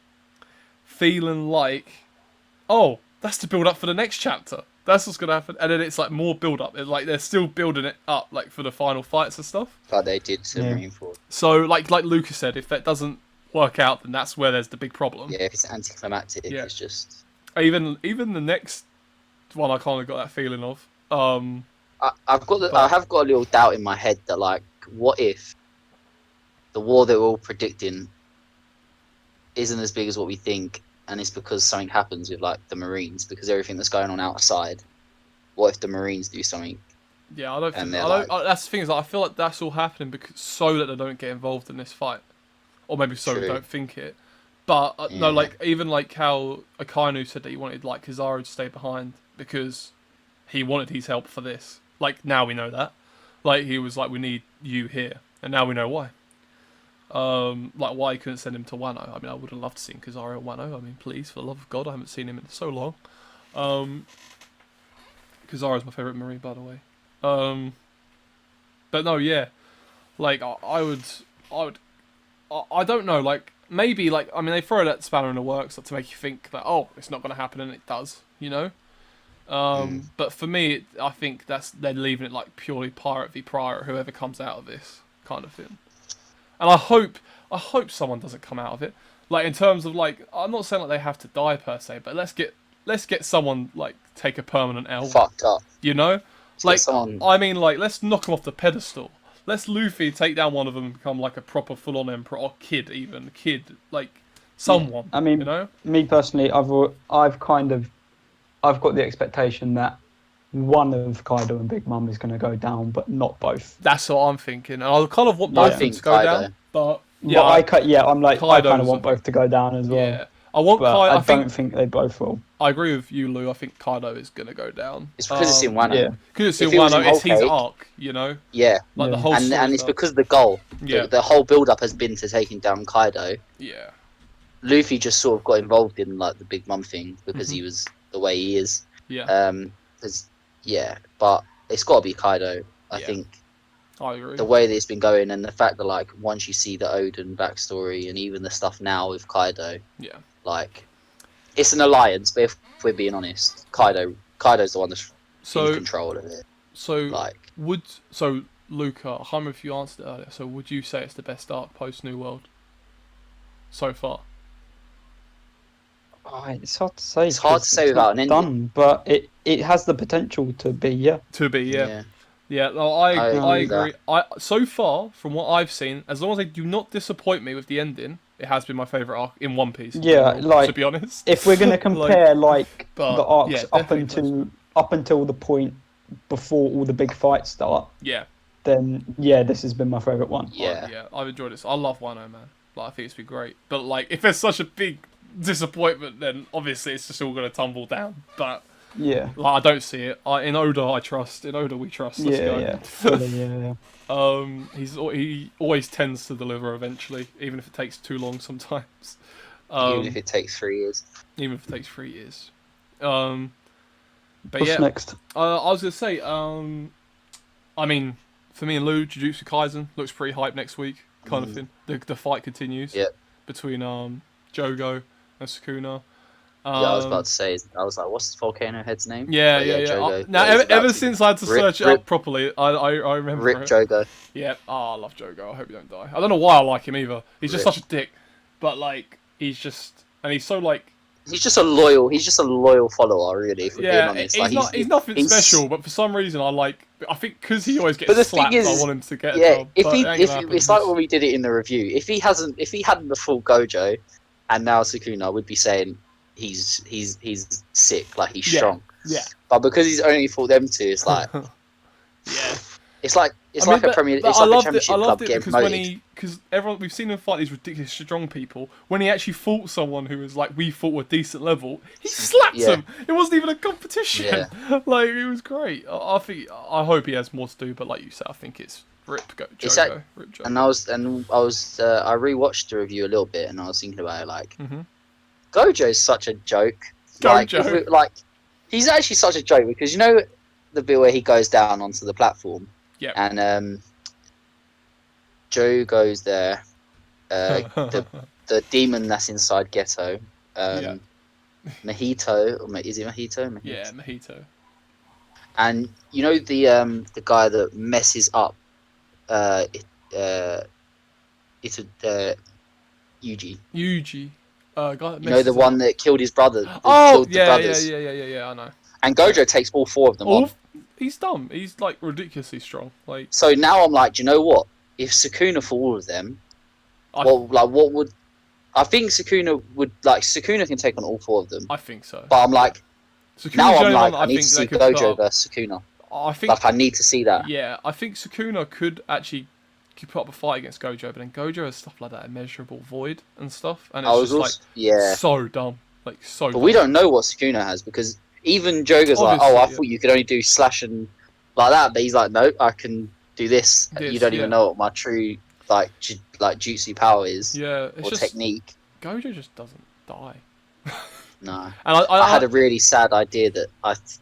feeling like, oh, that's the build up for the next chapter. That's what's gonna happen, and then it's like more build up. It's like they're still building it up, like for the final fights and stuff. But they did to Marineford. So, like Lucas said, if that doesn't work out, then that's where there's the big problem. Yeah, if it's anticlimactic, it's just even the next one, I kind of got that feeling of. I have got a little doubt in my head that like, what if the war that we're all predicting isn't as big as what we think? And it's because something happens with like the Marines, because everything that's going on outside. What if the Marines do something? Yeah, I don't think that's the thing is like, I feel like that's all happening because so that they don't get involved in this fight, or maybe so they don't think it. But no, like even like how Akainu said that he wanted like Kizaru to stay behind because he wanted his help for this. Like, now we know that. Like, he was like, we need you here. And now we know why. Like, why he couldn't send him to Wano. I mean, I would have loved to see Kizaru at Wano. I mean, please, for the love of God, I haven't seen him in so long. Kizaru's my favourite Marine, by the way. But no, yeah. Like, I don't know, like, maybe, like, I mean, they throw that spanner in the works to make you think that, oh, it's not going to happen, and it does, you know? But for me, I think they're leaving it, like, purely pirate v pirate, whoever comes out of this kind of thing. And I hope someone doesn't come out of it. Like, in terms of, like, I'm not saying, like, they have to die, per se, but let's get someone, like, take a permanent L. Fucked up. You know? Like, I mean, like, let's knock him off the pedestal. Let's Luffy take down one of them and become, like, a proper full-on emperor, or kid, like, someone. I mean, you know? Me personally, I've got the expectation that one of Kaido and Big Mom is going to go down, but not both. That's what I'm thinking. And I kind of want both of them to go down, but yeah, I kind of want both to go down as well. Yeah, I want Kaido. I don't think they both will. I agree with you, Lou. I think Kaido is going to go down. It's because it's in Wano. Yeah, because it's in Wano. It's his arc, you know. Yeah, like the whole. And it's because of the goal. Yeah, the whole build-up has been to taking down Kaido. Yeah. Luffy just sort of got involved in like the Big Mom thing because he was the way he is. Yeah. But it's got to be Kaido. I think. I agree. The way that it's been going, and the fact that like once you see the Oden backstory and even the stuff now with Kaido, like it's an alliance. But if we're being honest, Kaido's the one that's in control of it. So like Luca, I can't remember if you answered it earlier. So would you say it's the best arc post New World so far? It's hard to say. It's hard to say without an ending, but it has the potential to be. Yeah. Yeah, no, I agree. So far, from what I've seen, as long as they do not disappoint me with the ending, it has been my favourite arc in One Piece. Yeah, like, to be honest. If we're going to compare, the arcs up until the point before all the big fights start, then, this has been my favourite one. Yeah, I've enjoyed this. I love Wano, man. Like, I think it's been great. But, like, if there's such a big disappointment, then obviously it's just all going to tumble down. But... yeah, like, I don't see it. In Oda, I trust. In Oda, we trust. Let's go. He always tends to deliver eventually, even if it takes too long sometimes. Even if it takes 3 years. But what's next? I was gonna say. I mean, for me and Lou, Jujutsu Kaisen looks pretty hype next week, kind of thing. The fight continues. Between Jogo and Sukuna. I was about to say, I was like, what's the volcano head's name? Jogo. Now, ever since I had to search it up properly, I remember Rip Jogo. Yeah, I love Jogo. I hope you don't die. I don't know why I like him either. He's just such a dick. But, like, he's so, like... He's just a loyal follower, really, if we're being honest. He's nothing special, but for some reason I think because he always gets slapped, I want him to get a job. It's like when we did it in the review. If he hadn't the full Gojo, and now Sukuna, we'd be saying... He's sick, like he's strong. Yeah. But because he's only fought them two, it's like it's like a championship club getting promoted. Because we've seen him fight these ridiculous strong people. When he actually fought someone who was like we thought were decent level, he slapped them. It wasn't even a competition. Yeah. Like it was great. I hope he has more to do. But like you said, I think it's Rip Jogo. And I rewatched the review a little bit, and I was thinking about it like. Gojo's such a joke. He's actually such a joke because you know the bit where he goes down onto the platform. Yeah. And Joe goes there. The demon that's inside Ghetto. Mahito, is it Mahito? Yeah, Mahito. And you know the guy that messes up Yuji. The one that killed his brother. Yeah, I know. And Gojo takes all 4 of them on. He's dumb. He's like ridiculously strong. Like. So now I'm like, do you know what? If Sukuna fought all of them, what would? I think Sukuna can take on all 4 of them. I think so. But I'm like, I need to see Gojo versus Sukuna. I need to see that. Yeah, I think Sukuna could actually. Put up a fight against Gojo, but then Gojo has stuff like that immeasurable void and stuff, and it's so dumb, like so. But we don't know what Sukuna has because even Joker's like, oh, I thought you could only do slash and like that, but he's like, no, I can do this. You don't even know what my true like jutsu power is. Yeah, or technique. Gojo just doesn't die. No, and I had a really sad idea that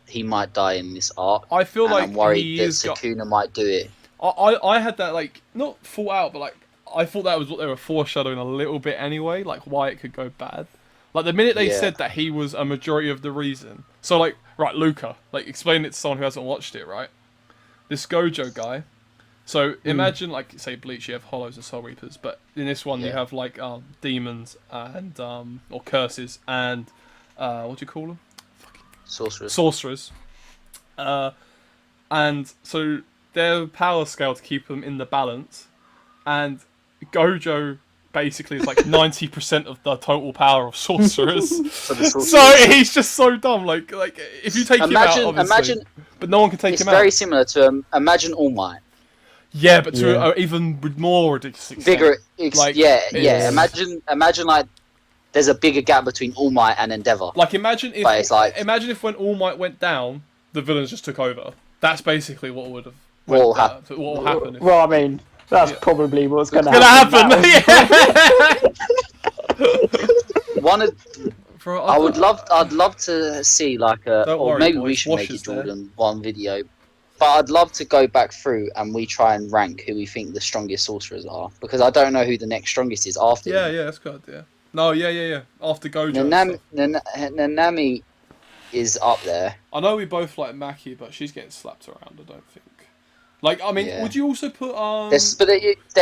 he might die in this arc. I feel like I'm worried that Sukuna might do it. I had that like not thought out, but like I thought that was what they were foreshadowing a little bit anyway, like why it could go bad. Like the minute they said that he was a majority of the reason. So like, right, Luca, like explain it to someone who hasn't watched it, right? This Gojo guy. So imagine like say Bleach, you have Hollows and Soul Reapers, but in this one you have like demons and or curses and what do you call them? Sorcerers. And so their power scale to keep them in the balance, and Gojo basically is like 90% of the total power of sorcerers. So he's just so dumb. Like if you take him out, obviously, but no one can take him out. It's very similar to imagine All Might. Yeah, but to even more ridiculous extent. Imagine like there's a bigger gap between All Might and Endeavor. Like imagine if when All Might went down, the villains just took over. That's basically what would have. What will happen? Well, I mean, that's probably what's going to happen. I'd love to see like maybe we should make it Jordan one video. But I'd love to go back through and we try and rank who we think the strongest sorcerers are, because I don't know who the next strongest is after. Yeah, that's good. Yeah. No, yeah. After Gojo. Nanami is up there. I know we both like Maki, but she's getting slapped around. I don't think. Like, I mean, would you also put they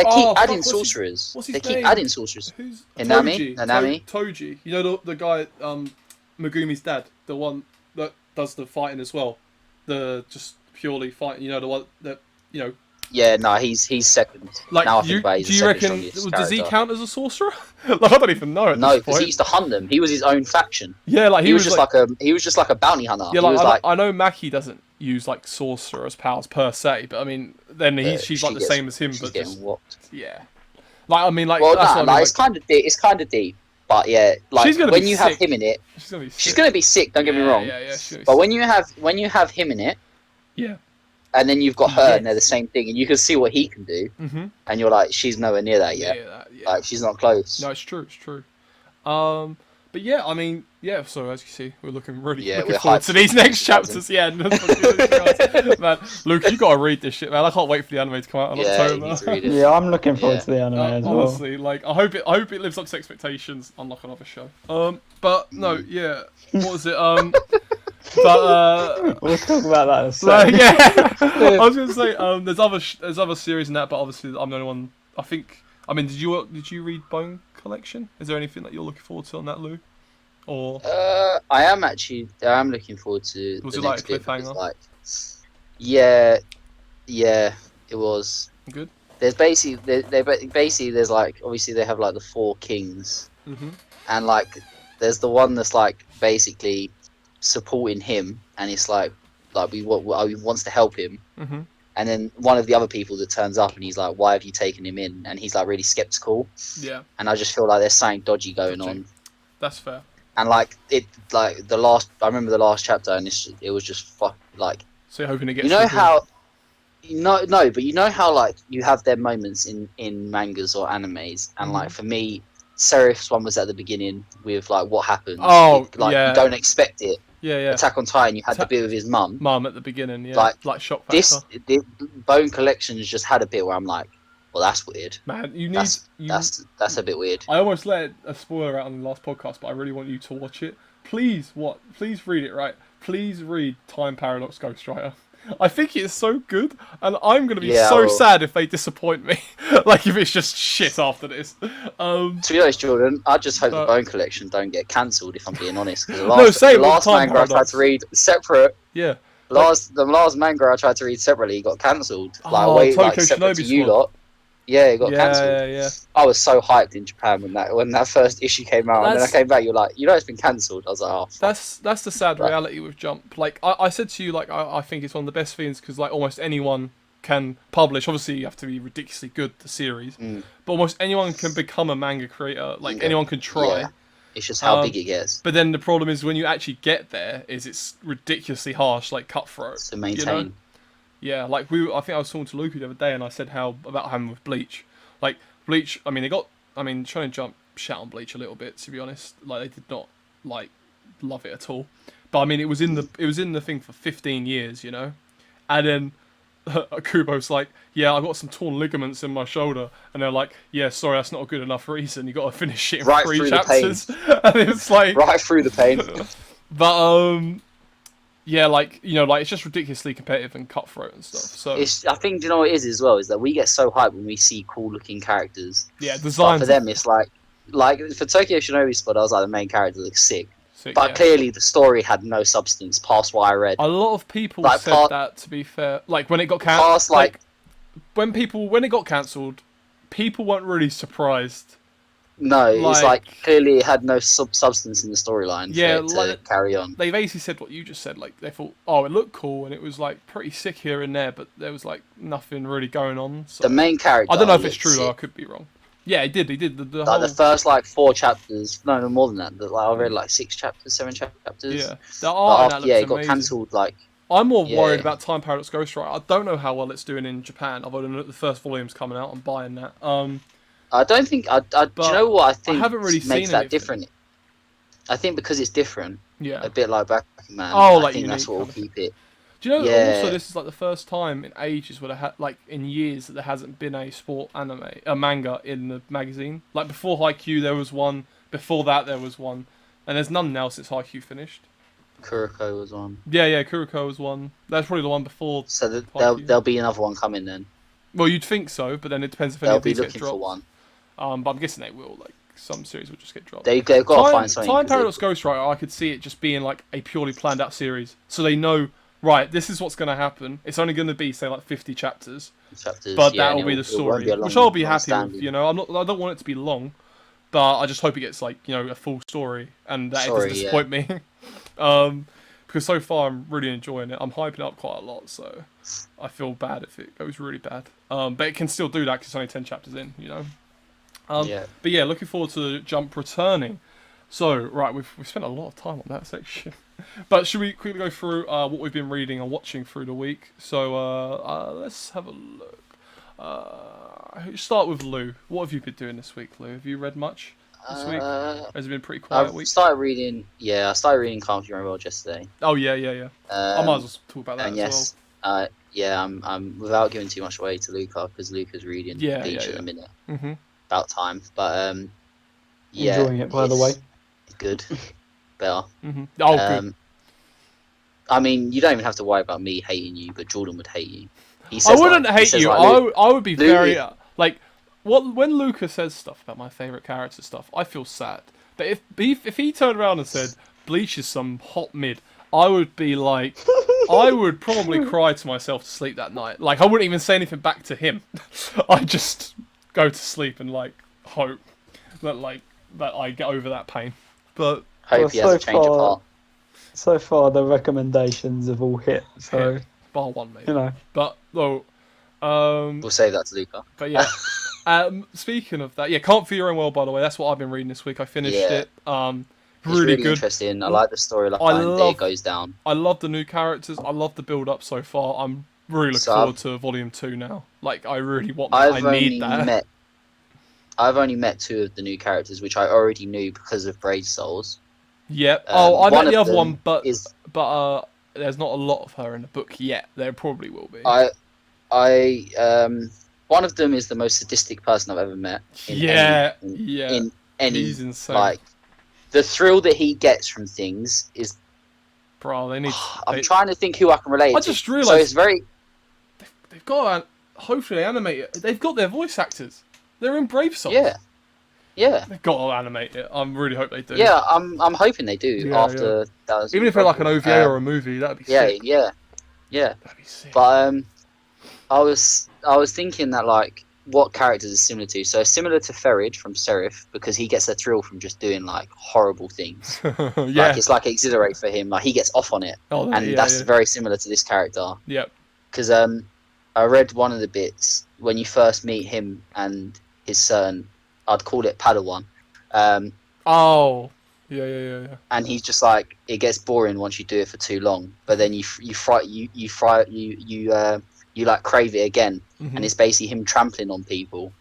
keep adding sorcerers. What's his name? Keep adding sorcerers. Who's Nanami? Toji. You know the guy, Megumi's dad, the one that does the fighting as well. The just purely fighting. You know the one that Yeah, no, he's second. Like, now do you reckon does he count as a sorcerer? Like, I don't even know. No, because he used to hunt them. He was his own faction. Yeah, like he was just like a bounty hunter. Yeah, I know Maki doesn't use like sorcerer's powers per se, but I mean, then she's like the same as him, but getting whopped. Yeah, like I mean, like it's kind of deep, but yeah, like when you have him in it, she's gonna be sick. Don't get me wrong. Yeah. But when you have him in it, and then you've got her, and they're the same thing, and you can see what he can do, and you're like, she's nowhere near that yet. Like, she's not close. No, it's true. But yeah, I mean, so as you see, we're looking really looking forward to these next chapters. Yeah, man, Luke, you gotta read this shit, man. I can't wait for the anime to come out in October. You need to read it. Yeah, I'm looking forward to the anime as well. Honestly, like, I hope it lives up to expectations, unlike another show. But no, what was it? But we'll talk about that in a second. I was gonna say, there's other series in that, but obviously I'm the only one. I mean, did you read Bone Collection? Is there anything that you're looking forward to on that, Lou? Or I am looking forward to. Was it like a cliffhanger? Yeah, it was. Good. There's basically there's like, obviously they have like the 4 kings, and like there's the one that's like basically supporting him, and it's like he wants to help him. And then one of the other people that turns up, and he's like, "Why have you taken him in?" And he's like really skeptical. Yeah. And I just feel like there's something dodgy going on. That's fair. And I remember the last chapter, and it was just like. So you're hoping to get. But you know how like you have their moments in mangas or animes, and like for me, Serif's one was at the beginning with like what happened. You don't expect it. Yeah. Attack on Titan, you had the bit with his mum. Mum at the beginning, like shock factor. This Bone Collection's just had a bit where I'm like, well, that's weird. Man, that's a bit weird. I almost let a spoiler out on the last podcast, but I really want you to watch it. Please read it, right? Please read Time Paradox Ghostwriter. I think it's so good, and I'm gonna be sad if they disappoint me. Like if it's just shit after this. To be honest, Jordan, I just hope the Bone Collection don't get cancelled. If I'm being honest, because the last manga I tried to read separate. Yeah. The last manga I tried to read separately got cancelled. Separate to you lot. Yeah, it got cancelled. Yeah. I was so hyped in Japan when that first issue came out, and then I came back. You're like, it's been cancelled. I was like, oh. Fuck. That's the sad reality with Jump. Like I said to you, like I think it's one of the best things because like almost anyone can publish. Obviously, you have to be ridiculously good. The series, but almost anyone can become a manga creator. Like anyone can try. It's just how big it gets. But then the problem is when you actually get there, it's ridiculously harsh, like cutthroat. To maintain. You know? Yeah, like I think I was talking to Luke the other day, and I said about having with Bleach. Like Bleach, Shonen Jump shat on Bleach a little bit, to be honest. Like they did not like love it at all. But I mean, it was in the thing for 15 years, you know, and then. Kubo's like, yeah, I've got some torn ligaments in my shoulder, and they're like, yeah, sorry, that's not a good enough reason. You got to finish it in 3 chapters, and it's like right through the pain. But yeah, like like it's just ridiculously competitive and cutthroat and stuff. So I think you know what it is as well is that we get so hyped when we see cool looking characters. Yeah, design for them it's like for Tokyo Shinobi Squad, I was like the main character looks sick. But clearly the story had no substance past what I read. A lot of people said that, to be fair. Like when it got cancelled, when it got cancelled, people weren't really surprised. No, it's like clearly it had no substance in the storyline to carry on. They basically said what you just said. Like they thought, oh, it looked cool and it was like pretty sick here and there, but there was like nothing really going on. So. The main character. I don't know if it's true though. I could be wrong. Yeah, he did. The whole... the first 4 chapters. No, more than that. I read 6 chapters, 7 chapters. Yeah, the art it got cancelled. I'm more worried about Time Paradox Ghostwriter. I don't know how well it's doing in Japan. Other than the first volume's coming out, I'm buying that. I don't think. Do you know what I think? I haven't really makes that different. I think because it's different. Yeah. A bit like Bakuman. I think that's what will keep it. Do you know also this is like the first time in ages where in years that there hasn't been a a manga in the magazine. Like before Haikyuu there was one, before that there was one, and there's none now since Haikyuu finished. Kuroko was one. Yeah, Kuroko was one. That's probably the one before. So there'll be another one coming then. Well, you'd think so, but then it depends if any of these get dropped. They'll be looking for one. But I'm guessing they will. Like some series will just get dropped. They've got to find something. Time Paradox Ghostwriter, I could see it just being like a purely planned out series, so they know. Right, this is what's going to happen. It's only going to be, say, 50 chapters. But that'll be the story, which I'll be happy with. You know, I don't want it to be long, but I just hope it gets a full story, and that it doesn't disappoint me. Because so far I'm really enjoying it. I'm hyping it up quite a lot, so I feel bad if it goes really bad. But it can still do that because it's only 10 chapters in. You know. But yeah, looking forward to Jump returning. So right, we've spent a lot of time on that section. But should we quickly go through what we've been reading and watching through the week? So let's have a look. Start with Lou. What have you been doing this week, Lou? Have you read much this week? Has it been a pretty quiet week? I started reading Can't You Remember yesterday. Oh yeah. I might as well talk about that as well. I'm without giving too much away to Luca because Luca's reading Bleach at the minute. Mm-hmm. About time, but enjoying it by the way. Good. Better. Mm-hmm. Oh, good. I mean, you don't even have to worry about me hating you, but Jordan would hate you. I wouldn't hate you. I would be very when Luca says stuff about my favourite character stuff, I feel sad. But if he turned around and said Bleach is some hot mid, I would be like, I would probably cry to myself to sleep that night. Like I wouldn't even say anything back to him. I'd just go to sleep and hope that I get over that pain. But hope he has a change of heart. So far, the recommendations have all hit. So bar one, maybe. You know. But we'll save that to Luca. But yeah. Speaking of that, Can't Feel Your Own World. By the way, that's what I've been reading this week. I finished it. It's really good. Interesting. I like the storyline that it goes down. I love the new characters. I love the build up so far. I'm really looking forward to Volume 2 now. Like I really want that. I need that. I've only met 2 of the new characters, which I already knew because of Braid Souls. Yep. I met the other one, but there's not a lot of her in the book yet. There probably will be. One of them is the most sadistic person I've ever met. In any, he's insane. The thrill that he gets from things is. Bro, they need. I'm trying to think who I can relate. I just realised. So it's very. They've got hopefully animate it. They've got their voice actors. They're in Brave Souls. Yeah. They've got to animate it. I really hope they do. Yeah, I'm hoping they do after that. Even if they're like an OVA or a movie, that'd be sick. Yeah. That'd be sick. But I was thinking that what characters are similar to. So similar to Ferrid from Seraph because he gets a thrill from just doing horrible things. It's like exhilarate for him. Like he gets off on it, that's very similar to this character. Yep. Because I read one of the bits when you first meet him and his son. I'd call it Padawan. Yeah. And he's just like, it gets boring once you do it for too long. But then you like crave it again, and it's basically him trampling on people.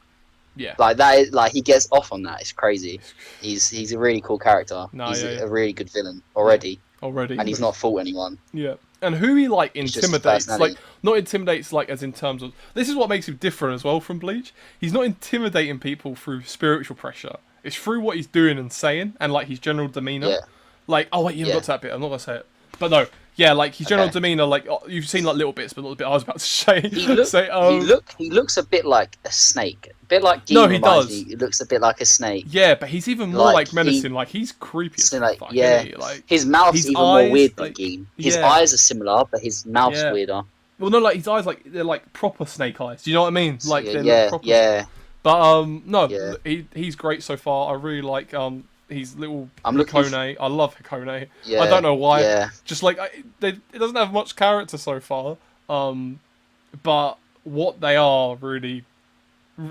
Yeah. Like that is like he gets off on that. It's crazy. He's a really cool character. He's a really good villain already. And he's not fought anyone. Yeah. And who he like intimidates, like not intimidates like as in terms of this is what makes him different as well from Bleach. He's not intimidating people through spiritual pressure. It's through what he's doing and saying and like his general demeanor. Yeah. Like you haven't got to that bit. I'm not gonna say it, but no. Yeah, like his general demeanor, like you've seen like little bits, but not the bit I was about to say. He looks a bit like a snake, a bit like. No, he does. He looks a bit like a snake. Yeah, but he's even more like menacing. Like he's creepy. As fuck, like his mouth's even more weird than Gin. His eyes are similar, but his mouth's weirder. Well, no, like his eyes, like they're like proper snake eyes. Do you know what I mean? Like proper. But no, he's great so far. I really like he's little Hikone. I love Hikone. I don't know why. Just like it doesn't have much character so far. But what they are really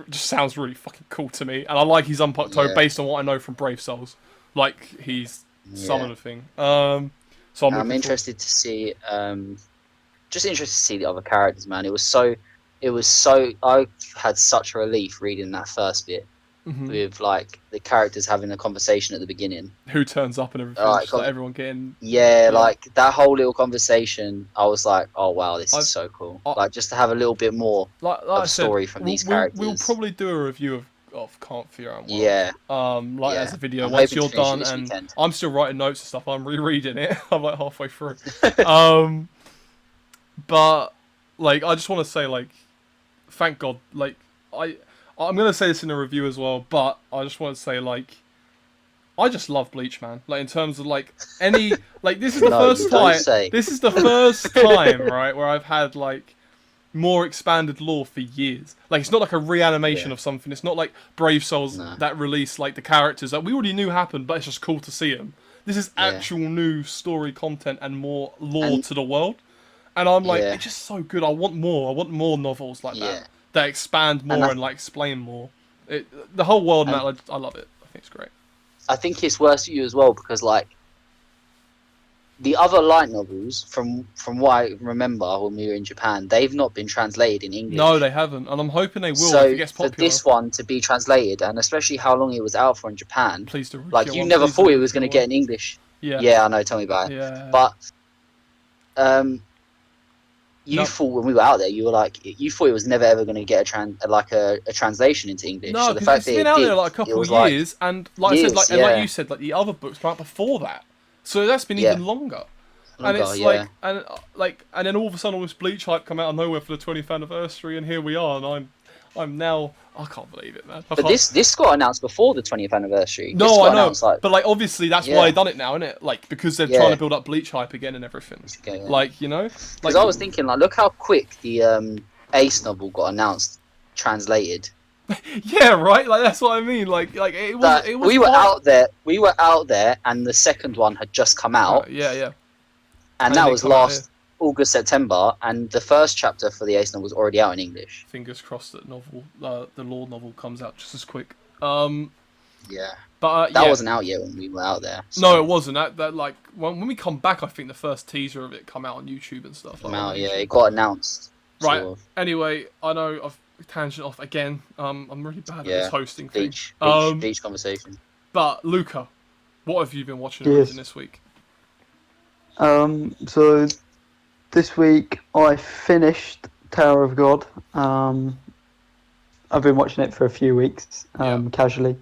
just sounds really fucking cool to me. And I like his Unpukto based on what I know from Brave Souls. Like he's summon a thing. So I'm interested to see. Just interested to see the other characters, man. It was so. I had such a relief reading that first bit. With like the characters having a conversation at the beginning. Who turns up and everything, like everyone getting like that whole little conversation. I was like, oh wow, this is so cool. Like just to have a little bit more of story from these characters. We'll probably do a review of Can't Fear Out. As a video once you're done, and weekend. I'm still writing notes and stuff. I'm rereading it. I'm like halfway through. But like I just want to say like, thank God, like I'm going to say this in a review as well, but I just want to say, like, I just love Bleach, man. Like, in terms of, like, any... Like, this is the first time... This is the first time, right, where I've had, like, more expanded lore for years. Like, it's not like a reanimation of something. It's not like Brave Souls that released, like, the characters that we already knew happened, but it's just cool to see them. This is actual new story content and more lore to the world. And I'm like, it's just so good. I want more. I want more novels like that. That expand more and like explain more. The whole world, man, I love it. I think it's great. I think it's worse for you as well because like the other light novels, from what I remember when we were in Japan, they've not been translated in English. No, they haven't, and I'm hoping they will. So if it gets popular. For this one to be translated, and especially how long it was out for in Japan, please do. Like you never thought it was going to get in English. Yeah, I know. Tell me about it. Yeah. But you thought when we were out there, you were like, you thought it was never ever going to get a translation into English. No, so the fact it's been out there like a couple of years, and like I said, like you said, like the other books came out before that, so that's been even longer. And it's and then all of a sudden all this Bleach hype come out of nowhere for the 20th anniversary, and here we are, and I'm now I can't believe it, man. But this got announced before the 20th anniversary. No, I know, but like obviously that's why they've done it now, isn't it? Like because they're trying to build up Bleach hype again and everything. Okay, like you know, because I was thinking like, look how quick the Ace novel got announced, translated. Yeah, right. Like that's what I mean. Like it was. We were out there, and the second one had just come out. Yeah. And that was last August, September, and the first chapter for the Ace novel was already out in English. Fingers crossed that the Law novel comes out just as quick. Yeah. But that wasn't out yet when we were out there. So. No, it wasn't. That like when we come back, I think the first teaser of it come out on YouTube and stuff. It got announced. Right. Sort of. Anyway, I know I've tangent off again. I'm really bad at this hosting thing. Beach conversation. But Luca, what have you been watching and reading this week? So this week I finished Tower of God. I've been watching it for a few weeks, casually.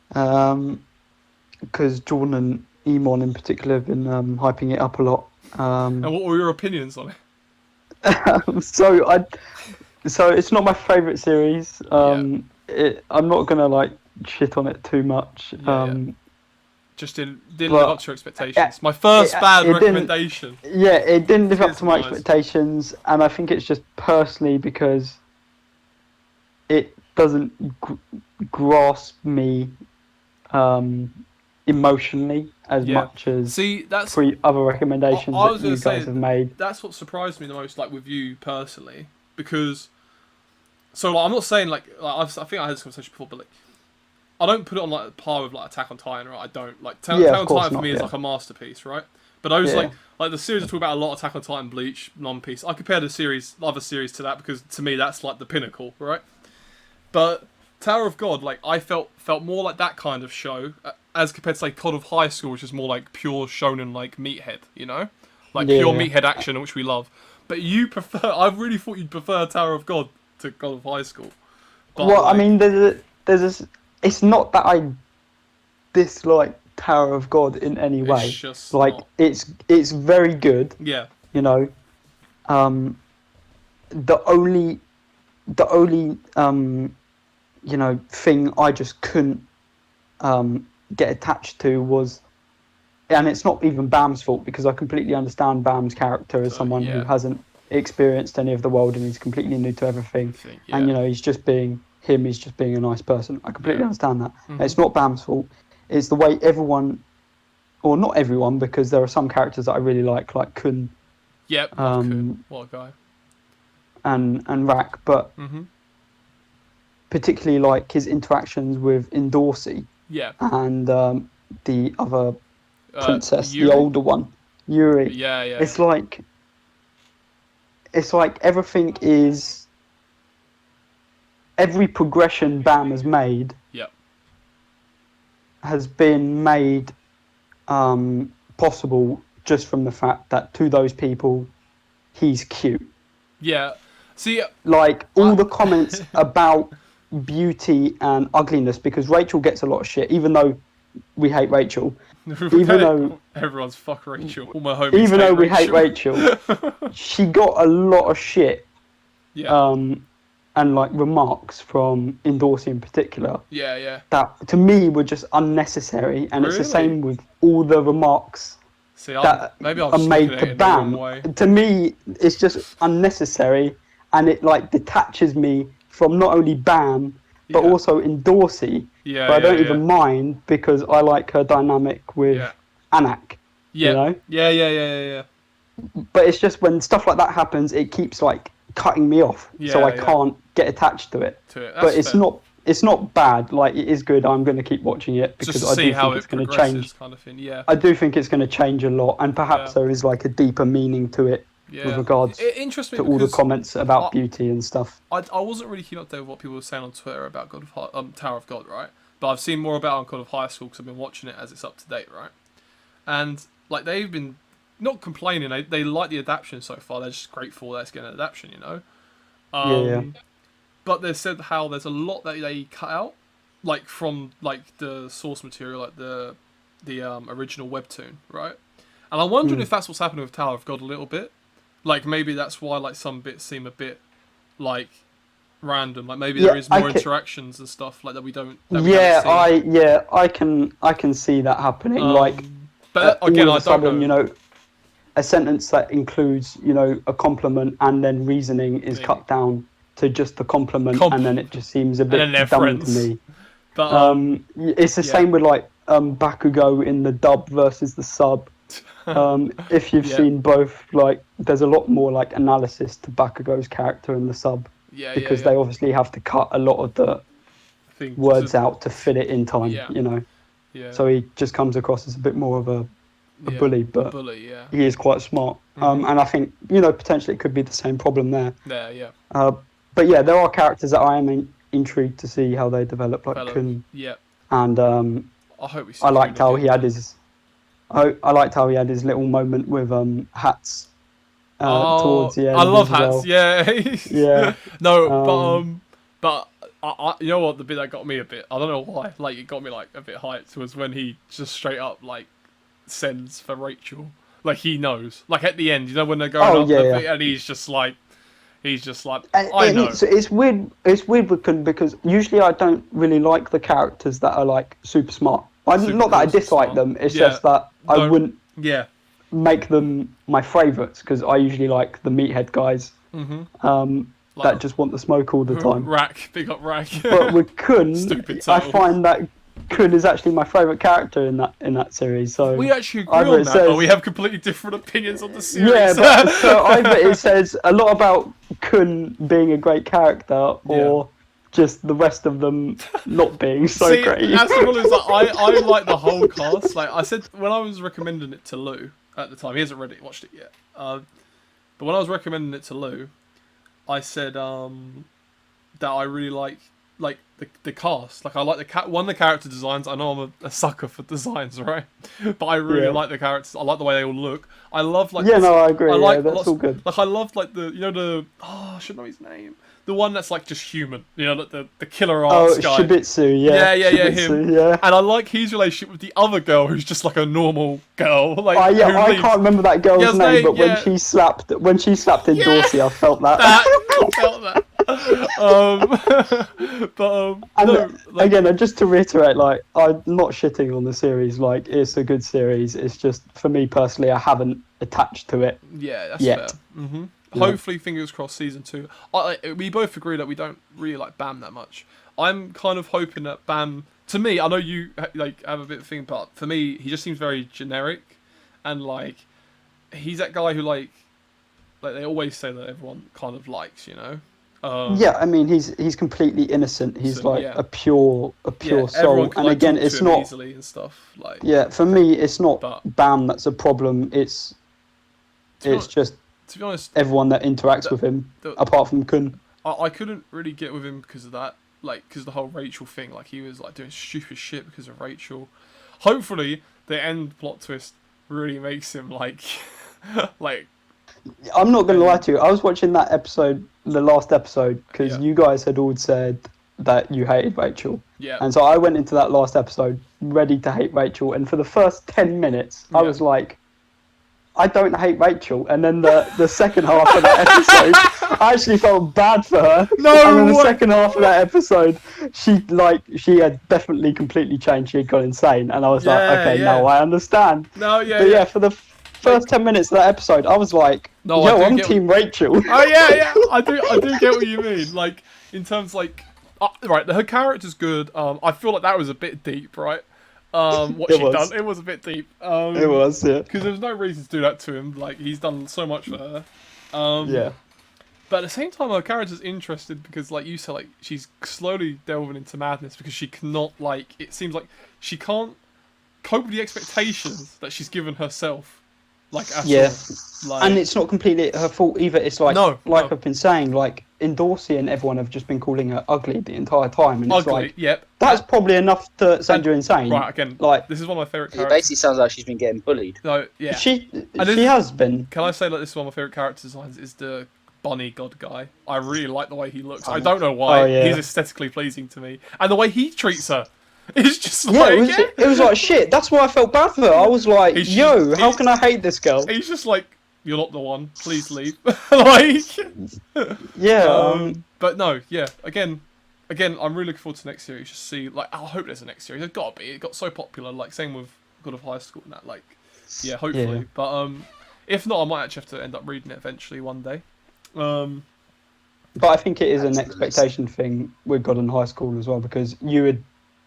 Because Jordan and Emon in particular have been hyping it up a lot. And what were your opinions on it? So it's not my favourite series. I'm not gonna like shit on it too much. Just didn't live up to your expectations. My first bad recommendation. It didn't live up to my expectations, and I think it's just personally because it doesn't grasp me emotionally as much as that's three other recommendations that you guys have made. That's what surprised me the most, like with you personally, because I'm not saying like I think I had this conversation before, but like I don't put it on like par with like Attack on Titan, right? I don't like Attack on Titan for me is like a masterpiece, right? But those like the series I talk about a lot, Attack on Titan, Bleach, One Piece. I compare the other series to that because to me that's like the pinnacle, right? But Tower of God, like I felt more like that kind of show as compared to like God of High School, which is more like pure shonen like meathead, you know, like pure meathead action, which we love. But you prefer? I really thought you'd prefer Tower of God to God of High School. But, well, like, I mean, there's a. It's not that I dislike Tower of God in any way. It's just like not. It's very good. Yeah. You know, the only you know thing I just couldn't get attached to was, and it's not even Bam's fault because I completely understand Bam's character as someone who hasn't experienced any of the world and he's completely new to everything. And you know he's just being him. He's just being a nice person. I completely understand that. It's not Bam's fault. It's the way everyone, or not everyone, because there are some characters that I really like Kun. Yep. Kun. What a guy. And Rak, but particularly like his interactions with Indorsey. Yeah. And the other princess, Yuri? the older one, Yuri. Yeah. It's like everything is. Every progression Bam has made has been made possible just from the fact that to those people, he's cute. Yeah. See, like all the comments about beauty and ugliness, because Rachel gets a lot of shit, even though we hate Rachel. Even though everyone's fuck Rachel, all my homies. Even though we hate Rachel, she got a lot of shit. Yeah. And like remarks from Indorsey in particular. Yeah. That to me were just unnecessary, and really? It's the same with all the remarks that are made to Bam. To me, it's just unnecessary, and it like detaches me from not only Bam but also Indorsey. Yeah. But I don't even mind because I like her dynamic with Anak. Yeah. You know? Yeah. But it's just when stuff like that happens, it keeps like cutting me off, so I can't get attached to it. But it's fair. It's not bad. Like it is good. I'm going to keep watching it because I do think it's going to change. Kind of thing. Yeah. I do think it's going to change a lot, and perhaps there is like a deeper meaning to it with regards to all the comments about beauty and stuff. I wasn't really keen up there with what people were saying on Twitter about Tower of God, right? But I've seen more about it on God of High School because I've been watching it as it's up to date, right? And like they've been not complaining. They like the adaptation so far. They're just grateful that it's getting an adaptation, you know. But they said how there's a lot that they cut out, like from like the source material, like the original webtoon, right? And I'm wondering if that's what's happening with Tower of God a little bit. Like maybe that's why like some bits seem a bit like random. Like maybe there is more interactions and stuff like that we don't. I can see that happening. But again, I don't know. You know, a sentence that includes, you know, a compliment and then reasoning is cut down to just the compliment, and then it just seems a bit dumb to me. But it's the same with like Bakugo in the dub versus the sub. If you've seen both, like there's a lot more like analysis to Bakugo's character in the sub, because they obviously have to cut a lot of the words out to fit it in time. You know, so he just comes across as a bit more of a bully, but he is quite smart. And I think, you know, potentially it could be the same problem there. But yeah, there are characters that I am intrigued to see how they develop, like Kun. And I hope I liked how he had his. I liked how he had his little moment with Hats towards the end. I love Hats. Well. Yeah. No, but I you know what, the bit that got me a bit, I don't know why, like it got me like a bit hyped, was when he just straight up like sends for Rachel. Like he knows. Like at the end, you know, when they're going up the and he's just like I know. It's weird. It's weird because usually I don't really like the characters that are like super smart. Not that I dislike them. It's just that I wouldn't make them my favourites, because I usually like the meathead guys that just want the smoke all the time. Rak, big up Rak. But with Kun, I find that Kun is actually my favourite character in that series. So we actually agree on that, but we have completely different opinions on the series. Yeah, but, so either it says a lot about Kun being a great character, or just the rest of them not being so See, great. That's the problem. Is that I like the whole cast. Like I said, when I was recommending it to Lou at the time, he hasn't watched it yet. But when I was recommending it to Lou, I said that I really like the cast. Like I like the character designs. I know I'm a sucker for designs, right? But I really like the characters. I like the way they all look. I love like I agree. I like that's lots, all good. Like I love like I should know his name. The one that's like just human, like the killer arts guy. Shibitsu, him. Yeah. And I like his relationship with the other girl who's just like a normal girl. Like I can't remember that girl's name, but when she slapped in Dorsey, I felt that. I felt that. Again, just to reiterate, like I'm not shitting on the series. Like it's a good series. It's just for me personally, I haven't attached to it. Yeah, that's yet. fair. Mm-hmm. Hopefully, fingers crossed, season 2. We both agree that we don't really like Bam that much. I'm kind of hoping that Bam, to me, I know you like have a bit of thing, but for me, he just seems very generic, and like he's that guy who like they always say that everyone kind of likes, I mean, he's completely innocent. He's a pure soul. Can, and again, it's not easily and stuff. Like for me, it's not Bam that's a problem. It's just. To be honest, everyone that interacts with him, apart from Kun. I couldn't really get with him because of that, because the whole Rachel thing. Like he was like doing stupid shit because of Rachel. Hopefully, the end plot twist really makes him like. I'm not gonna lie to you. I was watching that episode, the last episode, because you guys had all said that you hated Rachel. Yeah. And so I went into that last episode ready to hate Rachel, and for the first 10 minutes, I was like. I don't hate Rachel, and then the second half of that episode, I actually felt bad for her. No, and then the second half of that episode, she had definitely completely changed. She had gone insane, and I was now I understand. But for the first 10 minutes of that episode, I was like, I'm Team Rachel. Oh yeah, I do get what you mean. Like in terms her character's good. I feel like that was a bit deep, right? What she'd done, it was a bit deep. It was, because there was no reason to do that to him. Like he's done so much for her. But at the same time, her character's interested because, like you said, like she's slowly delving into madness because she cannot it seems like she can't cope with the expectations that she's given herself. And it's not completely her fault either. It's I've been saying, in Dorsey and everyone have just been calling her ugly the entire time, and it's ugly, that's probably enough to send you insane. Right, again, this is one of my favourite characters. It basically sounds like she's been getting bullied. No, yeah, she has been. Can I say that this is one of my favourite character designs? Is the bunny god guy. I really like the way he looks. I don't know why. He's aesthetically pleasing to me, and the way he treats her. It's just it was like shit. That's why I felt bad for her. I was like, how can I hate this girl? He's just like, you're not the one. Please leave. But no, Again, I'm really looking forward to the next series. Just see, I hope there's a next series. There's got to be. It got so popular. Same with God of High School and that. Hopefully. Yeah. But if not, I might actually have to end up reading it eventually one day. But I think it is an expectation thing with God of High School as well, because you had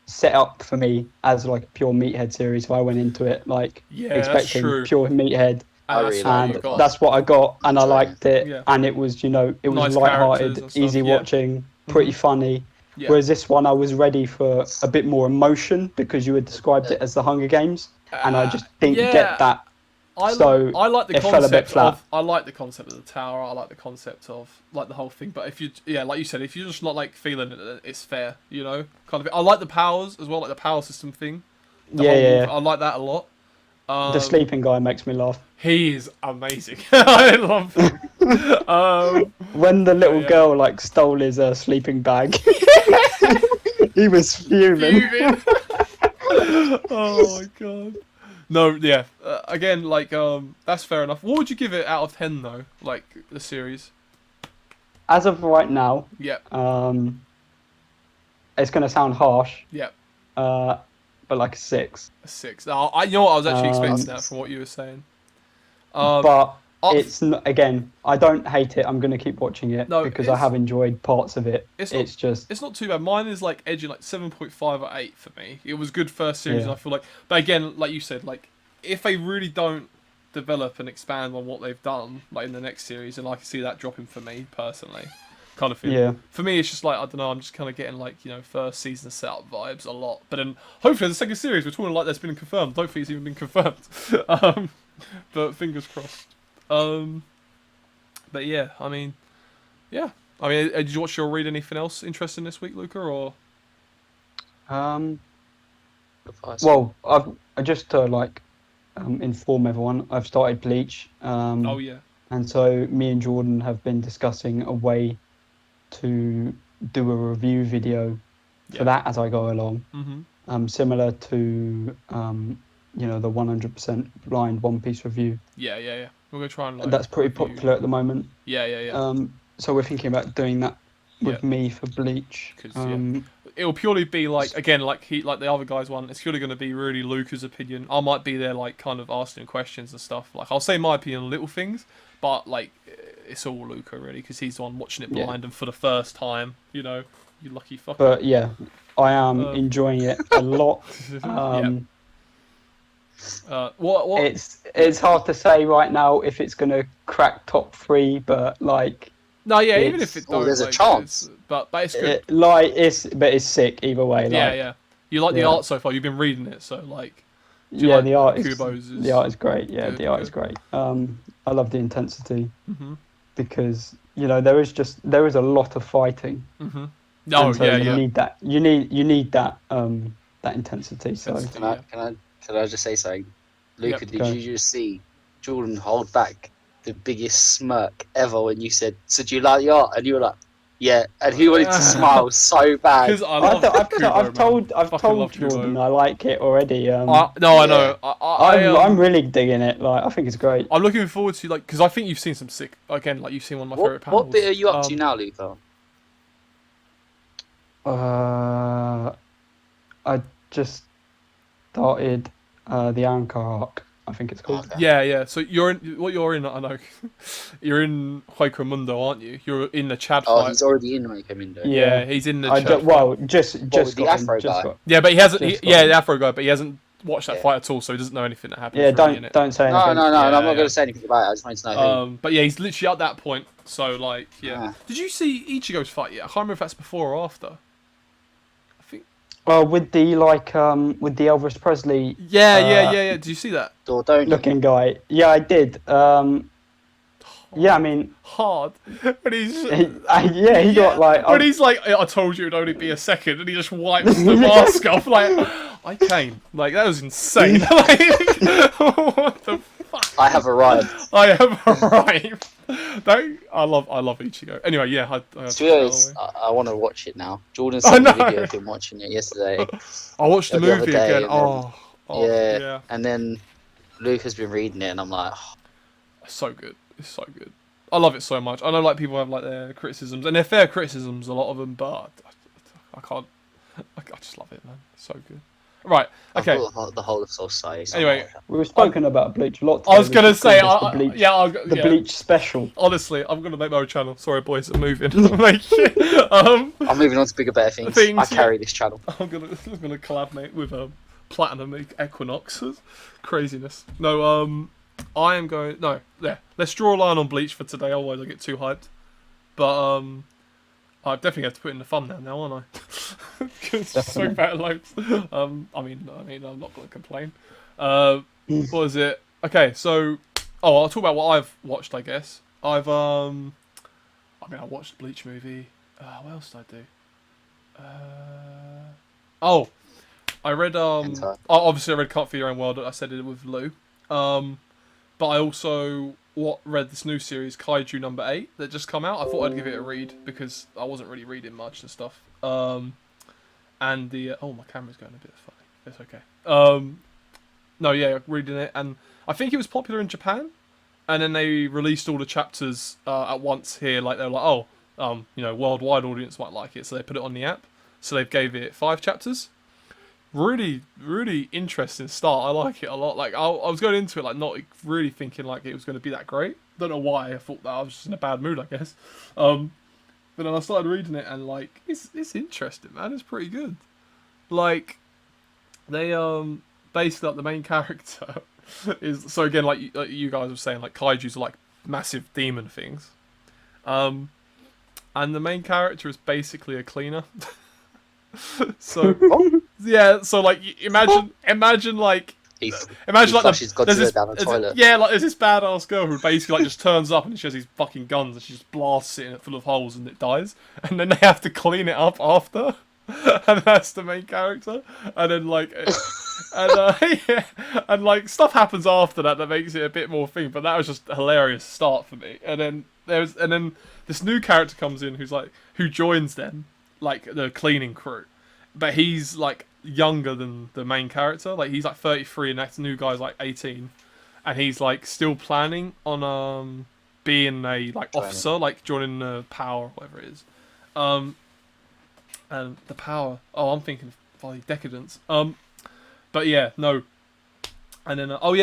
set up for me as a pure meathead series, so I went into it expecting pure meathead, and that's what I got, and I liked it, and it was it was nice, light-hearted, easy watching, pretty funny. Whereas this one, I was ready for a bit more emotion because you had described it as the Hunger Games, and I just didn't get that. I like the concept of. I like the concept of the tower. I like the concept of the whole thing. But if you, like you said, if you're just not feeling it, it's fair. Kind of. I like the powers as well, the power system thing. I like that a lot. The sleeping guy makes me laugh. He is amazing. I love him. When the little girl stole his sleeping bag, he was fuming. Oh my god. No, yeah. Again, that's fair enough. What would you give it out of 10 though? The series. As of right now. Yeah. It's gonna sound harsh. Yeah. But a 6. A 6. I know what I was actually expecting that from what you were saying. But it's not, again, I don't hate it. I'm gonna keep watching it because I have enjoyed parts of it. It's not too bad. Mine is edging 7.5 or 8 for me. It was good first series. And I feel but again, like you said, if they really don't develop and expand on what they've done, in the next series, and I can see that dropping for me personally. kind of thing. Yeah. For me, it's just like, I don't know, I'm just kind of getting like, first season setup vibes a lot. But then hopefully the second series, we're talking like that's been confirmed. Hopefully it's even been confirmed. But fingers crossed. But yeah, I mean, yeah. I mean, did you watch or read anything else interesting this week, Luca, or? Well, I've just to inform everyone, I've started Bleach. Oh yeah. And so me and Jordan have been discussing a way to do a review video for that as I go along. Similar to the 100% blind One Piece review. Yeah. We're gonna try and that's pretty popular at the moment. Yeah. So we're thinking about doing that with me for Bleach. It'll purely be like, again, like the other guy's one. It's purely going to be really Luca's opinion. I might be there, like, kind of asking questions and stuff. Like, I'll say my opinion on little things, but like, it's all Luca really, because he's the one watching it blind and for the first time. You lucky fucker. But yeah, I am enjoying it a lot. What? It's hard to say right now if it's going to crack top 3, but like. No, yeah, even if it don't, there's a chance. But it's good. It's sick either way. Yeah. You like the art so far? You've been reading it, so like. The art is great. Yeah, the art is great. I love the intensity because there is a lot of fighting. Oh so you need that. You need that intensity. So can I just say something, Luca? Did you just see Jordan hold back the biggest smirk ever when you said, "So do you like the art?" And you were like, "Yeah," and he wanted to smile so bad. Because I've told Jordan I like it already. I know. I'm really digging it. Like, I think it's great. I'm looking forward to because I think you've seen some sick. Again, like you've seen one of my favorite panels. What bit are you up to now, Luca? I just started the Anchor arc. I think it's called. Okay. Yeah. So you're in. I know. You're in Hueco Mundo, aren't you? You're in the Chad fight. He's already in Hueco Mundo. Yeah, he's in the Chad fight. Just the Afro guy. Yeah, but he hasn't. The Afro guy, but he hasn't watched that fight at all, so he doesn't know anything that happened. Yeah, don't say anything. No. I'm not going to say anything about it. I just wanted to know who. But yeah, he's literally at that point. So like, yeah. Did you see Ichigo's fight yet? I can't remember if that's before or after. Well, with the Elvis Presley. Yeah. Did you see that? Looking guy. Yeah, I did. Yeah, I mean. Hard. But he's. He got like. But he's like, I told you it'd only be a second, and he just wipes the mask off. Like, I came. Like, that was insane. Like, what the fuck? I have arrived. I love Ichigo. Anyway, yeah. I want to watch it now. Jordan sent me a video of him watching it yesterday. I watched the movie again. Yeah. And then Luke has been reading it, and I'm like, it's so good. It's so good. I love it so much. I know like people have like their criticisms, and they're fair criticisms, a lot of them, but I can't. I just love it, man. It's so good. Right. Okay. The whole of Soul Society. Anyway, we've spoken about Bleach a lot. I was gonna say, the Bleach special. Honestly, I'm gonna make my own channel. Sorry, boys, I'm moving. I'm moving on to bigger, better things. I carry this channel. I'm gonna collab with Platinum Equinox. Craziness. No. I am going. No. Yeah. Let's draw a line on Bleach for today. Otherwise, I get too hyped. But I definitely have to put in the thumbnail now, aren't I? It's so bad loads. I mean, I'm not going to complain. What is it? Okay, so I'll talk about what I've watched. I guess I watched the Bleach movie. What else did I do? I read. Obviously, I read Can't Fear Your Own World. I said it with Lou. But I also read this new series, Kaiju number 8, that just come out. I thought I'd give it a read because I wasn't really reading much and stuff. And the my camera's going a bit funny. It's okay. Reading it, and I think it was popular in Japan, and then they released all the chapters at once here. Like they're like, worldwide audience might like it, so they put it on the app. So they gave it 5 chapters. Really, really interesting start. I like it a lot. Like I was going into it like not really thinking like it was going to be that great. Don't know why I thought that. I was just in a bad mood, I guess. But then I started reading it and like it's interesting, man. It's pretty good. Like they basically like the main character is so again like you guys were saying like kaijus are like massive demon things. And and the main character is basically a cleaner. So yeah, so like imagine like there's this badass girl who basically like just turns up and she has these fucking guns and she just blasts it full of holes and it dies, and then they have to clean it up after. And that's the main character, and then like, and like stuff happens after that makes it a bit more thing. But that was just a hilarious start for me. And then this new character comes in who joins them, like the cleaning crew, but he's like younger than the main character. Like he's like 33, and that new guy's like 18, and he's like still planning on being a like officer, like joining the power, or whatever it is. And the power. Oh, I'm thinking of bloody Decadence. But yeah, no. And then we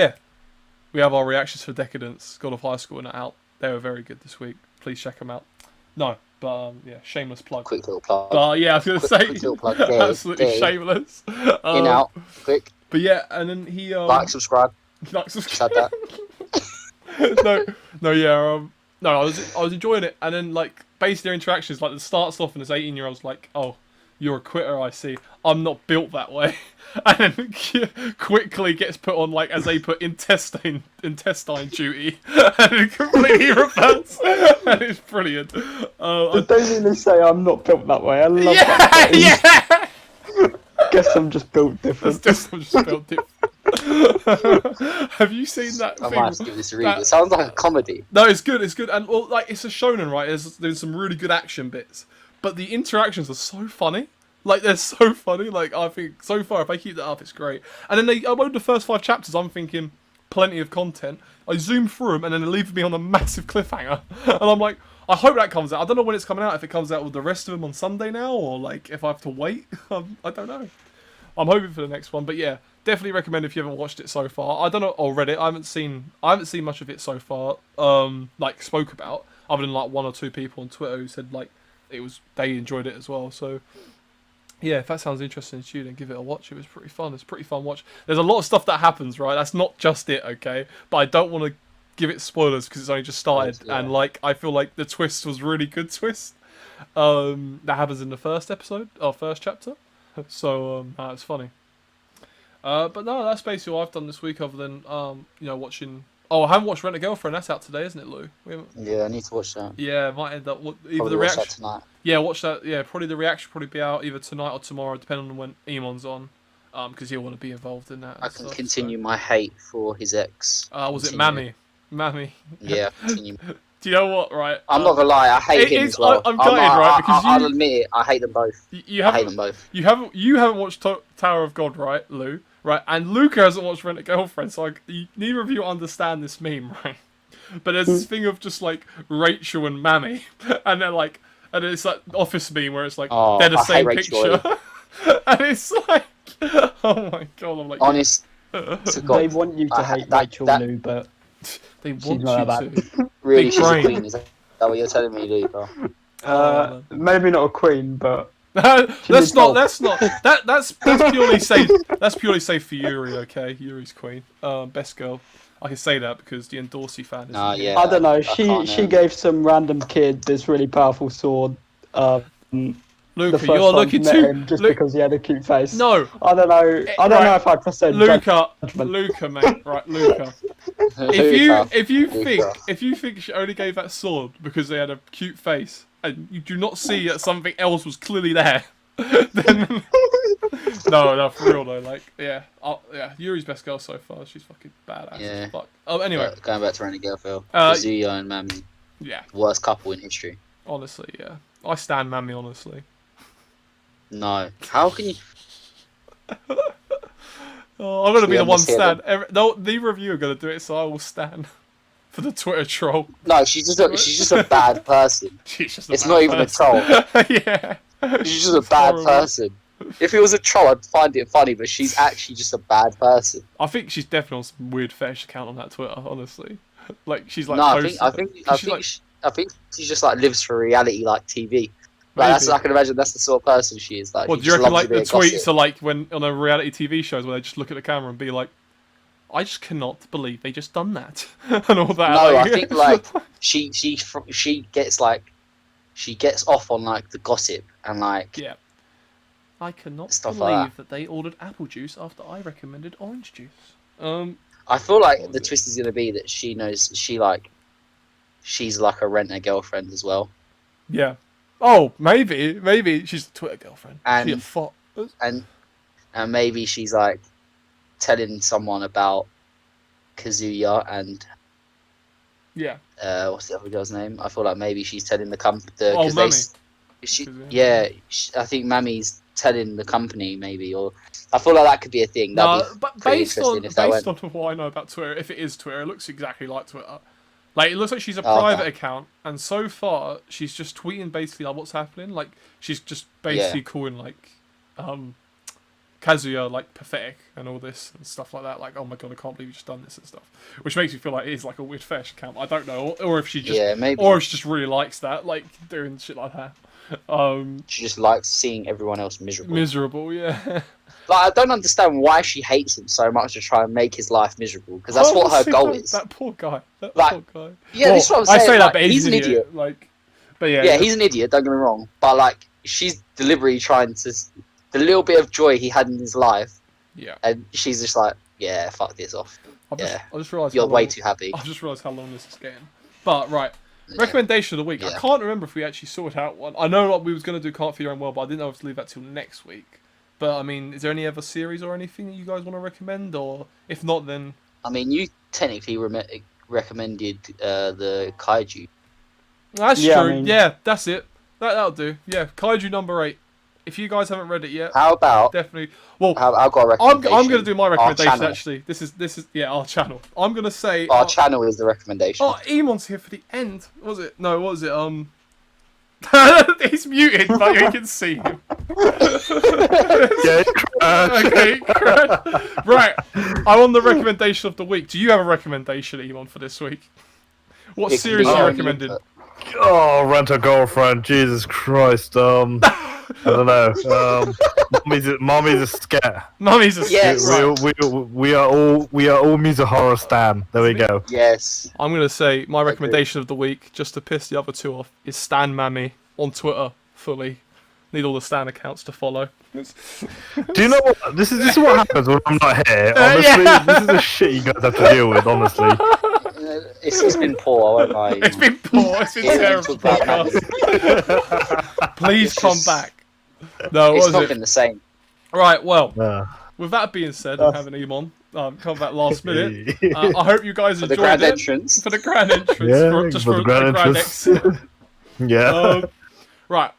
have our reactions for Decadence, God of High School, and out. They were very good this week. Please check them out. No, but yeah, shameless plug. Quick little plug. But yeah, I was gonna say quick little plug. absolutely shameless. In out, quick. But yeah, and then he like, subscribe. Said that. No, I was enjoying it, and then like basically their interactions, like it starts off and this 18-year-old's like, "Oh, you're a quitter, I see. I'm not built that way," and then quickly gets put on like, as they put, intestine duty, and it completely reverts, and it's brilliant. Don't even say I'm not built that way. I love that. Yeah. Guess I'm just built different. Have you seen that? I might have to give this a read. It sounds like a comedy. No, it's good, and well, like it's a shonen, right? There's some really good action bits, but the interactions are so funny. Like they're so funny. Like I think so far, if they keep that up, it's great. And then I wrote the first 5 chapters. I'm thinking plenty of content. I zoom through them, and then they leave me on a massive cliffhanger. And I'm like, I hope that comes out. I don't know when it's coming out. If it comes out with the rest of them on Sunday now, or like if I have to wait. I don't know. I'm hoping for the next one, but yeah, definitely recommend if you haven't watched it so far. I don't know, or read it. I haven't seen much of it so far. Like spoke about, other than like 1 or 2 people on Twitter who said like they enjoyed it as well. So yeah, if that sounds interesting to you, then give it a watch. It was pretty fun. It's a pretty fun watch. There's a lot of stuff that happens, right? That's not just it, okay? But I don't want to give it spoilers because it's only just started, and like I feel like the twist was really good twist. That happens in the first episode or first chapter. So it's funny. But no, that's basically what I've done this week, other than watching. Oh, I haven't watched Rent a Girlfriend. That's out today, isn't it, Lou? Yeah, I need to watch that. Yeah, might end up either probably the reaction watch that tonight. Yeah, watch that. Yeah, probably the reaction will probably be out either tonight or tomorrow, depending on when Eamon's on. Because he'll want to be involved in that. I can continue my hate for his ex. Was it Mammy? Yeah, continue. Do you know what? Right. I'm not gonna lie. I hate him as well. I'm gutted, right? Because I'll admit it. I hate them both. I hate them both. You haven't watched Tower of God, right, Lou? Right, and Luca hasn't watched Rent a Girlfriend, so neither of you understand this meme, right? But there's this thing of just like Rachel and Mammy, and they're like, and it's like Office meme where it's like they're the same picture, and it's like, oh my god, I'm like, honest. They want you to hate Rachel, Lou, but they want you to. Really, she's a queen. Is that what you're telling me, Lou? Maybe not a queen, but. That's purely safe for Yuri, okay? Yuri's queen, best girl. I can say that because the Endorsey fan is. Yeah, I don't know. She gave some random kid this really powerful sword. Luca, you're looking too. Just because he had a cute face. No, I don't know. I don't know if I trust Luca, mate, right, Luca. If you think she only gave that sword because they had a cute face, and you do not see that something else was clearly there, then no, for real though. Like, yeah, Yuri's best girl so far. She's fucking badass. Yeah. Fuck. Oh, anyway, going back to Rent a Girlfriend, Kazuya and Mammy. Yeah. Worst couple in history. Honestly, yeah. I stand Mammy, honestly. No. How can you? I'm gonna be the one stand. Neither of you are gonna do it, so I will stand for the Twitter troll. No, she's just a bad person. It's not even a troll. Yeah. She's just a bad person. If it was a troll, I'd find it funny, but she's actually just a bad person. I think she's definitely on some weird fetish account on that Twitter. Honestly, like she's like. No, I think she just like lives for reality, like TV. Like, I can imagine that's the sort of person she is. Like, what do you reckon? Like the tweets are like when on a reality TV shows where they just look at the camera and be like, "I just cannot believe they just done that," and all that. No, I think like she gets like she gets off on like the gossip and like I cannot stuff believe like that they ordered apple juice after I recommended orange juice. I feel like the twist is gonna be that she knows she's like a renter girlfriend as well. Yeah. Oh, maybe she's a Twitter girlfriend. And she a fot. and maybe she's like telling someone about Kazuya and what's the other girl's name? I feel like maybe she's telling the company. Mami. I think Mami's telling the company maybe, or I feel like that could be a thing. But based on what I know about Twitter, if it is Twitter, it looks exactly like Twitter. Like, it looks like she's a private account, and so far she's just tweeting basically like what's happening. Like, she's just basically calling like Kazuya like pathetic and all this and stuff like that. Like, oh my god, I can't believe you just done this and stuff. Which makes me feel like it is like a weird fetish account. I don't know, or if she just maybe. Or if she just really likes that, like doing shit like that. She just likes seeing everyone else miserable. Miserable, yeah. Like, I don't understand why she hates him so much to try and make his life miserable, because that's what her goal is. That poor guy. Yeah, well, this is what I'm saying. I say that, but he's an idiot. Like, but yeah, he's an idiot. Don't get me wrong, but like, she's deliberately trying to the little bit of joy he had in his life. Yeah. And she's just like, yeah, fuck this off. I just realised you're way too happy. I just realised how long this is getting. But right. Recommendation of the week. I can't remember if we actually sorted out one. I know what we was going to do Can't Fear Your Own World, but I didn't know if to leave that till next week. But I mean, is there any other series or anything that you guys want to recommend? Or if not, then... I mean, you technically recommended the Kaiju. That's true. I mean... Yeah, that's it. That'll do. Yeah, Kaiju number 8. If you guys haven't read it yet, how about definitely? Well, I've got a recommendation. I'm going to do my recommendation actually. This is our channel. I'm going to say our channel is the recommendation. Oh, Eamon's here for the end. Was it? No, what was it? He's muted, but you can see him. Okay, right. I'm on the recommendation of the week. Do you have a recommendation, Eamon, for this week? What series are you recommending? Oh, Rent a Girlfriend. Jesus Christ. I don't know. Mommy's a scat. Mommy's a scat. Yes. We are all Mizu Horror stan. There we go. Yes. I'm gonna say my recommendation of the week, just to piss the other two off, is Stan Mammy on Twitter fully. Need all the Stan accounts to follow. Do you know what? This is what happens when I'm not here. Honestly, this is the shit you guys have to deal with. Honestly. It's been poor, I won't lie. It's been poor. It's been terrible podcast. Please come back. No, it's not been the same. Right, well, with that being said, I'm having Eamon come back last minute. I hope you guys enjoyed the grand entrance. For the grand entrance. Yeah, for the grand exit. Yeah. Right.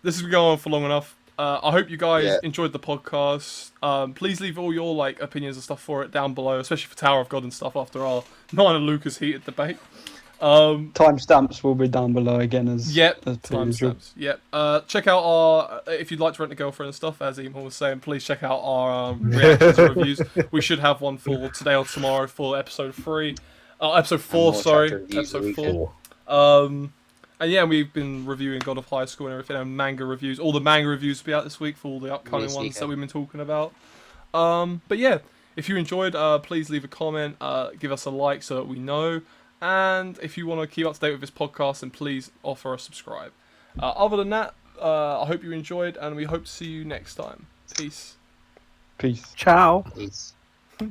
This has been going on for long enough. I hope you guys enjoyed the podcast. Please leave all your opinions and stuff for it down below, especially for Tower of God and stuff after our mine and Lucas heated debate. Timestamps will be down below again as timestamps. Yep. Check out our if you'd like to rent a girlfriend and stuff, as Eamon was saying. Please check out our reactions and reviews. We should have one for today or tomorrow for episode 3, episode 4. Sorry, episode 4. And yeah, we've been reviewing God of High School and everything, and manga reviews. All the manga reviews will be out this week for all the upcoming ones that we've been talking about. But yeah, if you enjoyed, please leave a comment, give us a like so that we know. And if you want to keep up to date with this podcast, then please offer a subscribe. Other than that, I hope you enjoyed, and we hope to see you next time. Peace. Peace. Ciao. Peace.